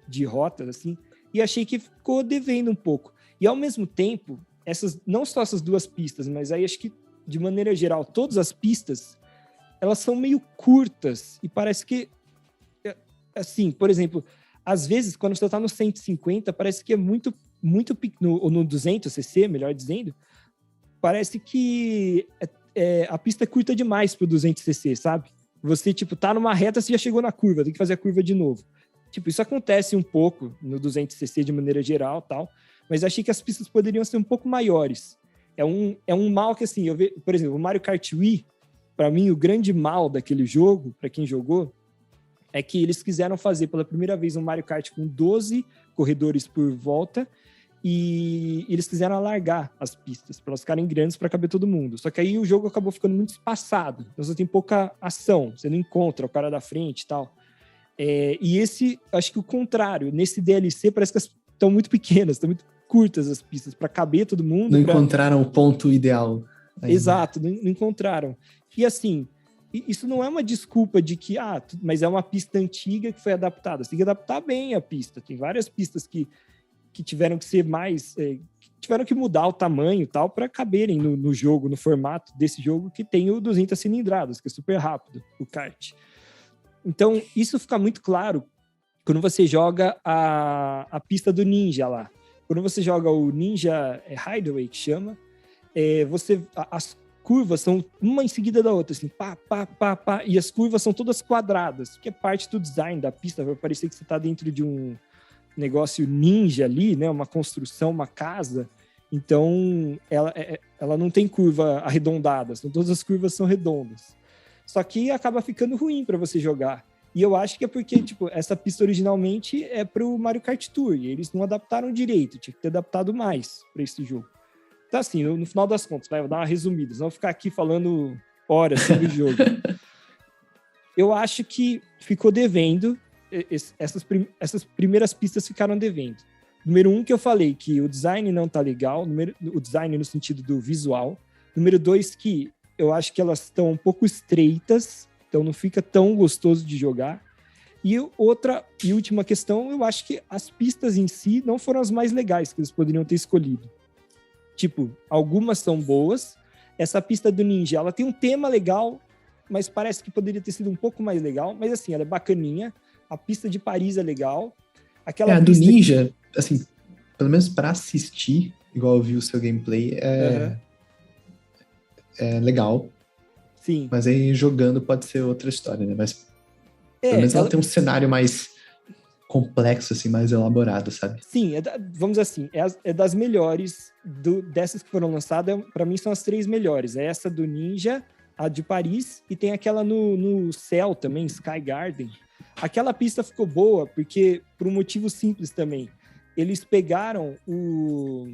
S1: de rotas, assim, e achei que ficou devendo um pouco. E, ao mesmo tempo, não só essas 2 pistas, mas aí acho que, de maneira geral, todas as pistas, elas são meio curtas, e parece que, assim, por exemplo, às vezes, quando você está no 150, parece que é muito no 200cc, melhor dizendo, parece que a pista é curta demais pro 200cc, sabe? Você, tipo, tá numa reta, você já chegou na curva, tem que fazer a curva de novo. Tipo, isso acontece um pouco no 200cc de maneira geral, tal, mas achei que as pistas poderiam ser um pouco maiores. É um mal que, assim, por exemplo, o Mario Kart Wii, para mim, o grande mal daquele jogo, para quem jogou, é que eles quiseram fazer pela primeira vez um Mario Kart com 12 corredores por volta, e eles quiseram alargar as pistas para elas ficarem grandes para caber todo mundo. Só que aí o jogo acabou ficando muito espaçado. Então você tem pouca ação, você não encontra o cara da frente e tal. E acho que o contrário, nesse DLC parece que estão muito pequenas, estão muito curtas as pistas para caber todo mundo.
S2: Não encontraram o ponto ideal ainda.
S1: Exato, não encontraram. E assim, isso não é uma desculpa de que, mas é uma pista antiga que foi adaptada. Você tem que adaptar bem a pista. Tem várias pistas que tiveram que ser mais... tiveram que mudar o tamanho e tal para caberem no jogo, no formato desse jogo que tem o 200 cilindradas, que é super rápido, o kart. Então, isso fica muito claro quando você joga a pista do Ninja lá. Quando você joga o Ninja Hideaway, que chama, as curvas são uma em seguida da outra, assim, pá, e as curvas são todas quadradas, que é parte do design da pista, vai parecer que você está dentro de um negócio ninja ali, né? Uma construção, uma casa. Então, ela não tem curva arredondada, todas as curvas são redondas. Só que acaba ficando ruim para você jogar. E eu acho que é porque, tipo, essa pista originalmente é pro Mario Kart Tour, e eles não adaptaram direito, tinha que ter adaptado mais para esse jogo. Então, assim, no final das contas, vou dar uma resumida, senão eu vou ficar aqui falando horas sobre o jogo. eu acho que ficou devendo, essas primeiras pistas ficaram devendo. Número 1, que eu falei que o design não tá legal, o design no sentido do visual. Número 2, que eu acho que elas estão um pouco estreitas, então não fica tão gostoso de jogar. E outra e última questão, eu acho que as pistas em si não foram as mais legais que eles poderiam ter escolhido. Tipo, algumas são boas. Essa pista do Ninja, ela tem um tema legal, mas parece que poderia ter sido um pouco mais legal. Mas assim, ela é bacaninha. A pista de Paris é legal.
S2: A do Ninja, assim, pelo menos para assistir, igual eu vi o seu gameplay, é legal.
S1: Sim.
S2: Mas aí jogando pode ser outra história, né? Mas pelo menos ela tem um cenário mais complexo, assim, mais elaborado, sabe?
S1: Sim, vamos dizer assim, é das melhores dessas que foram lançadas, para mim são as 3 melhores. É essa do Ninja, a de Paris, e tem aquela no céu também, Sky Garden. Aquela pista ficou boa, porque, por um motivo simples também, eles pegaram o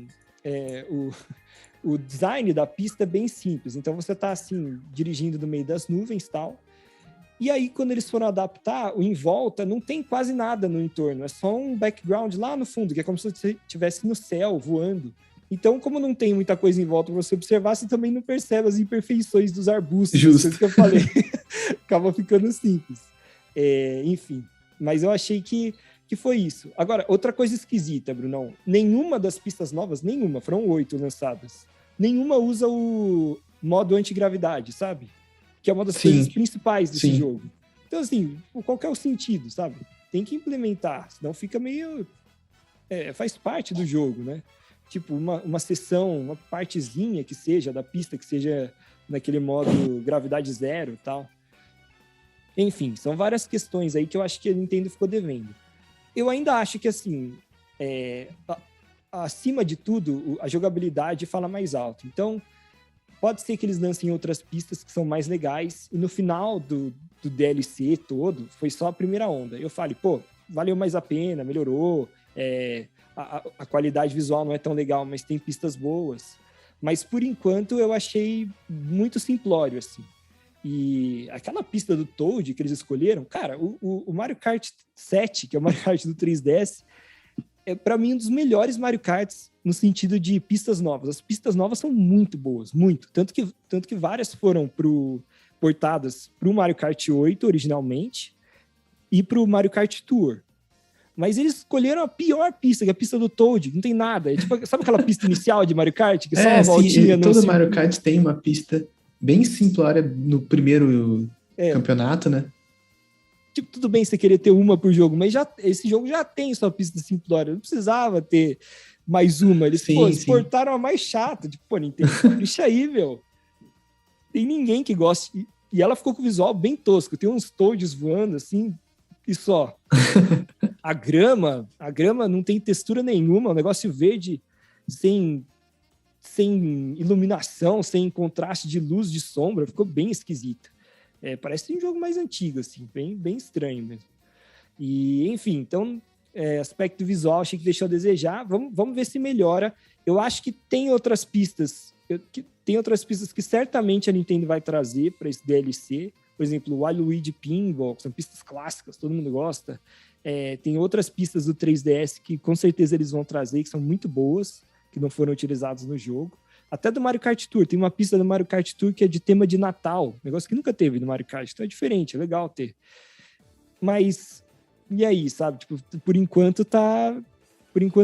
S1: design da pista bem simples. Então você tá assim, dirigindo no meio das nuvens e tal. E aí, quando eles foram adaptar, o em volta não tem quase nada no entorno. É só um background lá no fundo, que é como se você estivesse no céu, voando. Então, como não tem muita coisa em volta para você observar, você também não percebe as imperfeições dos arbustos.
S2: Justo.
S1: Isso que eu falei. Acaba ficando simples. Enfim, mas eu achei que foi isso. Agora, outra coisa esquisita, Brunão. Nenhuma das pistas novas, foram 8 lançadas. Nenhuma usa o modo antigravidade, sabe? Que é uma das coisas principais desse jogo. Então, assim, qual que é o sentido, sabe? Tem que implementar, senão fica meio... faz parte do jogo, né? Tipo, uma seção, uma partezinha que seja da pista, que seja naquele modo gravidade zero e tal. Enfim, são várias questões aí que eu acho que a Nintendo ficou devendo. Eu ainda acho que, assim, acima de tudo, a jogabilidade fala mais alto. Então, pode ser que eles lancem outras pistas que são mais legais, e no final do DLC todo, foi só a primeira onda. Eu falei, pô, valeu mais a pena, melhorou, a qualidade visual não é tão legal, mas tem pistas boas. Mas, por enquanto, eu achei muito simplório, assim. E aquela pista do Toad que eles escolheram, cara, o Mario Kart 7, que é o Mario Kart do 3DS, é, para mim, um dos melhores Mario Karts no sentido de pistas novas. As pistas novas são muito boas, muito. Tanto que várias foram portadas para o Mario Kart 8 originalmente e para o Mario Kart Tour. Mas eles escolheram a pior pista, que é a pista do Toad. Não tem nada. Tipo, sabe aquela pista inicial de Mario Kart? Que é só uma voltinha.
S2: Todo Mario Kart tem uma pista bem simplória no primeiro campeonato, né?
S1: Tipo, tudo bem você querer ter uma por jogo, mas esse jogo já tem sua pista simplória. Não precisava ter mais uma. Eles exportaram a mais chata. Tipo, pô, Nintendo, deixa aí, meu. Tem ninguém que goste. E ela ficou com o visual bem tosco. Tem uns Toads voando, assim, e só. A grama não tem textura nenhuma. Um negócio verde sem iluminação, sem contraste de luz, de sombra. Ficou bem esquisito. Parece um jogo mais antigo, assim, bem estranho mesmo. E, enfim, então, aspecto visual, achei que deixou a desejar. Vamos ver se melhora. Eu acho que tem outras pistas, que certamente a Nintendo vai trazer para esse DLC. Por exemplo, o Waluigi Pinball, que são pistas clássicas, todo mundo gosta. Tem outras pistas do 3DS que com certeza eles vão trazer, que são muito boas, que não foram utilizadas no jogo. Até do Mario Kart Tour, tem uma pista do Mario Kart Tour que é de tema de Natal, negócio que nunca teve no Mario Kart, então é diferente, é legal ter. Mas, e aí, sabe? Tipo, por enquanto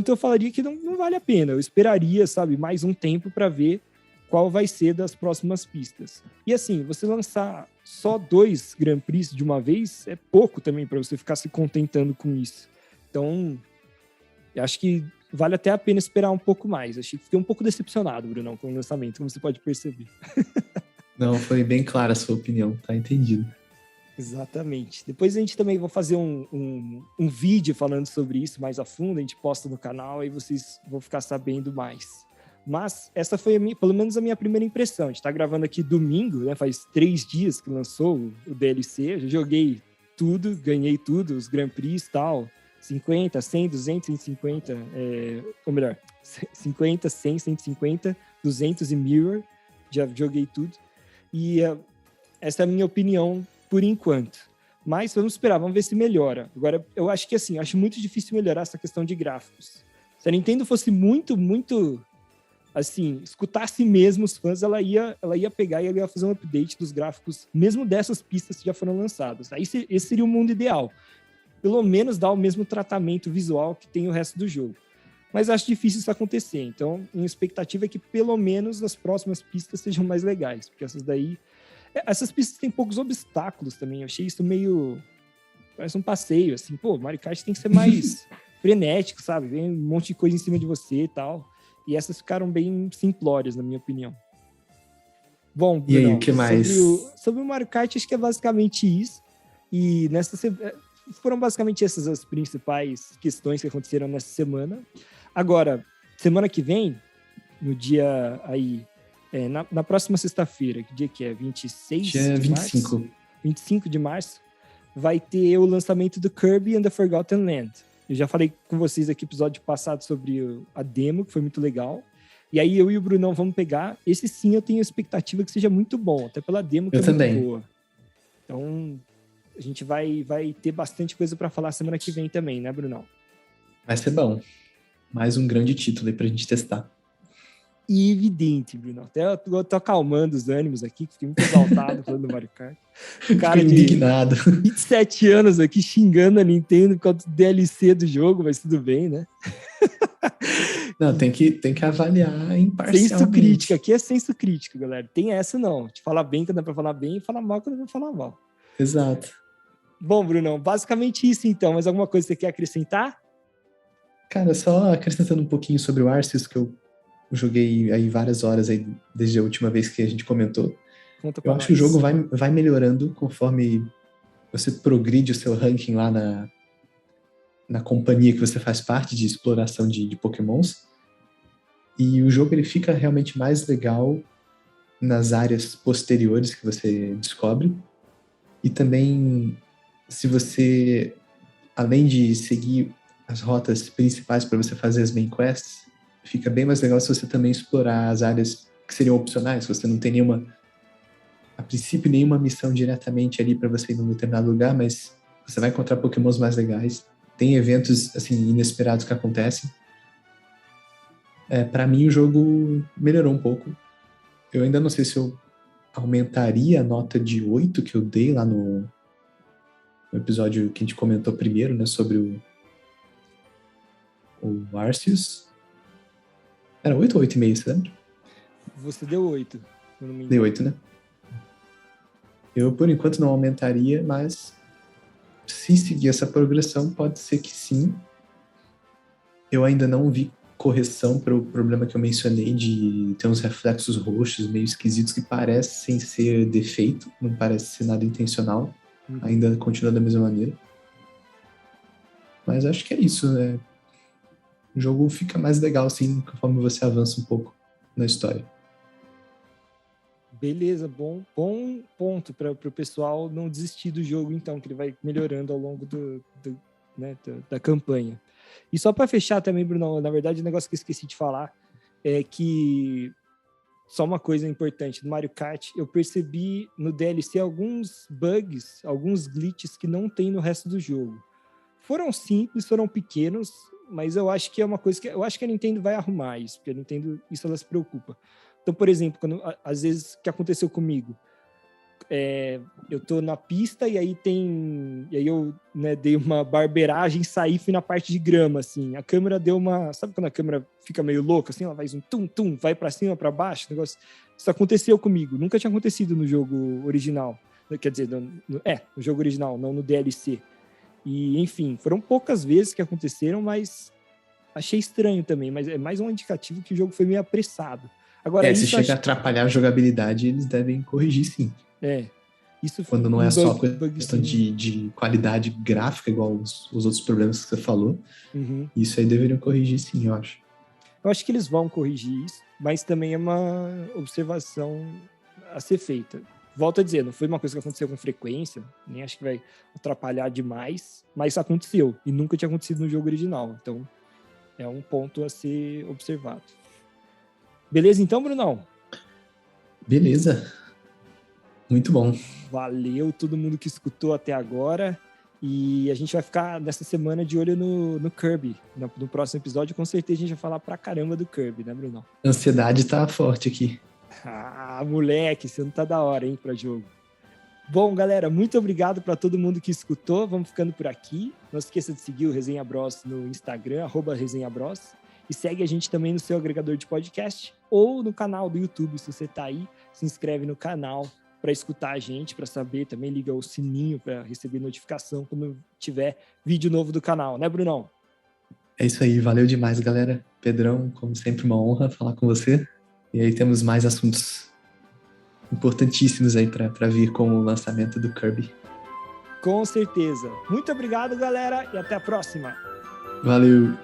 S1: eu falaria que não vale a pena. Eu esperaria, sabe, mais um tempo para ver qual vai ser das próximas pistas. E assim, você lançar só 2 Grand Prix de uma vez é pouco também para você ficar se contentando com isso. Então, eu acho que vale até a pena esperar um pouco mais. Achei que fiquei um pouco decepcionado, Brunão, com o lançamento, como você pode perceber.
S2: Não, foi bem clara a sua opinião, tá entendido.
S1: Exatamente. Depois a gente também vai fazer um vídeo falando sobre isso mais a fundo, a gente posta no canal, aí vocês vão ficar sabendo mais. Mas essa foi, pelo menos, a minha primeira impressão. A gente tá gravando aqui domingo, né? Faz 3 dias que lançou o DLC, eu já joguei tudo, ganhei tudo, os Grand Prix e tal. 50, 100, 200, 150, ou melhor, 50, 100, 150, 200 e Mirror, já joguei tudo. E essa é a minha opinião por enquanto. Mas vamos esperar, vamos ver se melhora. Agora, eu acho que assim, acho muito difícil melhorar essa questão de gráficos. Se a Nintendo fosse muito, assim, escutasse mesmo os fãs, ela ia pegar e ia fazer um update dos gráficos, mesmo dessas pistas que já foram lançadas. Aí esse seria o mundo ideal. Pelo menos dar o mesmo tratamento visual que tem o resto do jogo. Mas acho difícil isso acontecer. Então, minha expectativa é que pelo menos as próximas pistas sejam mais legais, porque essas pistas têm poucos obstáculos também. Eu achei isso meio... Parece um passeio, assim. Pô, Mario Kart tem que ser mais frenético, sabe? Vem um monte de coisa em cima de você e tal. E essas ficaram bem simplórias, na minha opinião. Bom, Bruno,
S2: e aí, o que mais?
S1: Sobre o Mario Kart, acho que é basicamente isso. E foram basicamente essas as principais questões que aconteceram nessa semana. Agora, semana que vem, no dia aí... na próxima sexta-feira, que dia que é? 26
S2: dia
S1: de
S2: 25.
S1: março? 25 de março, vai ter o lançamento do Kirby and the Forgotten Land. Eu já falei com vocês aqui no episódio passado sobre a demo, que foi muito legal. E aí eu e o Brunão vamos pegar. Esse sim eu tenho expectativa que seja muito bom, até pela demo que muito boa. Então, a gente vai ter bastante coisa para falar semana que vem também, né, Brunão?
S2: Vai ser bom. Mais um grande título aí pra gente testar.
S1: Evidente, Bruno. Até eu tô acalmando os ânimos aqui, que fiquei muito exaltado falando do Mario Kart. O cara
S2: fiquei indignado.
S1: 27 anos aqui xingando a Nintendo por causa do DLC do jogo, mas tudo bem, né?
S2: Não, tem que avaliar imparcialmente.
S1: Senso crítico, aqui é senso crítico, galera. Tem essa não. Te falar bem quando dá pra falar bem e falar mal quando dá pra falar mal.
S2: Exato.
S1: Bom, Brunão, basicamente isso então. Mas alguma coisa que você quer acrescentar?
S2: Cara, só acrescentando um pouquinho sobre o Arceus, que eu joguei aí várias horas aí desde a última vez que a gente comentou. Eu acho que o jogo vai melhorando conforme você progride o seu ranking lá na companhia que você faz parte de exploração de Pokémons. E o jogo ele fica realmente mais legal nas áreas posteriores que você descobre. E também, se você, além de seguir as rotas principais para você fazer as main quests, fica bem mais legal se você também explorar as áreas que seriam opcionais, se você não tem a princípio, nenhuma missão diretamente ali para você ir num determinado lugar, mas você vai encontrar Pokémons mais legais. Tem eventos, assim, inesperados que acontecem. Para mim, o jogo melhorou um pouco. Eu ainda não sei se eu aumentaria a nota de 8 que eu dei lá no episódio que a gente comentou primeiro, né, sobre o Arceus. Era 8 ou 8,5, você lembra?
S1: Você deu 8, se eu não me engano.
S2: Deu 8, né? Eu, por enquanto, não aumentaria, mas se seguir essa progressão, pode ser que sim. Eu ainda não vi correção para o problema que eu mencionei de ter uns reflexos roxos meio esquisitos que parecem ser defeito, não parece ser nada intencional. Ainda continua da mesma maneira. Mas acho que é isso, né? O jogo fica mais legal, assim, conforme você avança um pouco na história.
S1: Beleza, bom ponto para o pessoal não desistir do jogo, então, que ele vai melhorando ao longo da campanha. E só para fechar também, Bruno, na verdade, o negócio que eu esqueci de falar é que, só uma coisa importante, no Mario Kart, eu percebi no DLC alguns bugs, alguns glitches que não tem no resto do jogo. Foram simples, foram pequenos, mas eu acho que é uma coisa que... Eu acho que a Nintendo vai arrumar isso, porque a Nintendo, isso ela se preocupa. Então, por exemplo, às vezes, o que aconteceu comigo? Eu tô na pista e aí eu dei uma barbeiragem, saí e fui na parte de grama, assim. A câmera deu uma... Sabe quando a câmera fica meio louca, assim? Ela faz um tum-tum, vai pra cima, pra baixo, negócio... Isso aconteceu comigo. Nunca tinha acontecido no jogo original. Quer dizer, no jogo original, não no DLC. E, enfim, foram poucas vezes que aconteceram, mas achei estranho também. Mas é mais um indicativo que o jogo foi meio apressado. Agora,
S2: se chega a atrapalhar a jogabilidade, eles devem corrigir, sim.
S1: Isso
S2: quando não é só questão de qualidade gráfica, igual os outros problemas que você falou. Isso aí deveriam corrigir, sim, eu acho.
S1: Eu acho que eles vão corrigir isso, mas também é uma observação a ser feita. Volto a dizer, não foi uma coisa que aconteceu com frequência, nem acho que vai atrapalhar demais, mas aconteceu, e nunca tinha acontecido no jogo original. Então, é um ponto a ser observado. Beleza então, Brunão?
S2: Beleza. Muito bom.
S1: Valeu todo mundo que escutou até agora. E a gente vai ficar nessa semana de olho no Kirby. No próximo episódio, com certeza, a gente vai falar pra caramba do Kirby, né, Bruno?
S2: A ansiedade tá forte aqui.
S1: Ah, moleque, você não tá da hora, hein, pra jogo. Bom, galera, muito obrigado para todo mundo que escutou. Vamos ficando por aqui. Não esqueça de seguir o Resenha Bros no Instagram, @ResenhaBros. E segue a gente também no seu agregador de podcast ou no canal do YouTube. Se você tá aí, se inscreve no canal para escutar a gente, para saber. Também liga o sininho para receber notificação quando tiver vídeo novo do canal, né, Brunão?
S2: É isso aí, valeu demais, galera. Pedrão, como sempre, uma honra falar com você. E aí temos mais assuntos importantíssimos aí para vir com o lançamento do Kirby.
S1: Com certeza. Muito obrigado, galera, e até a próxima.
S2: Valeu!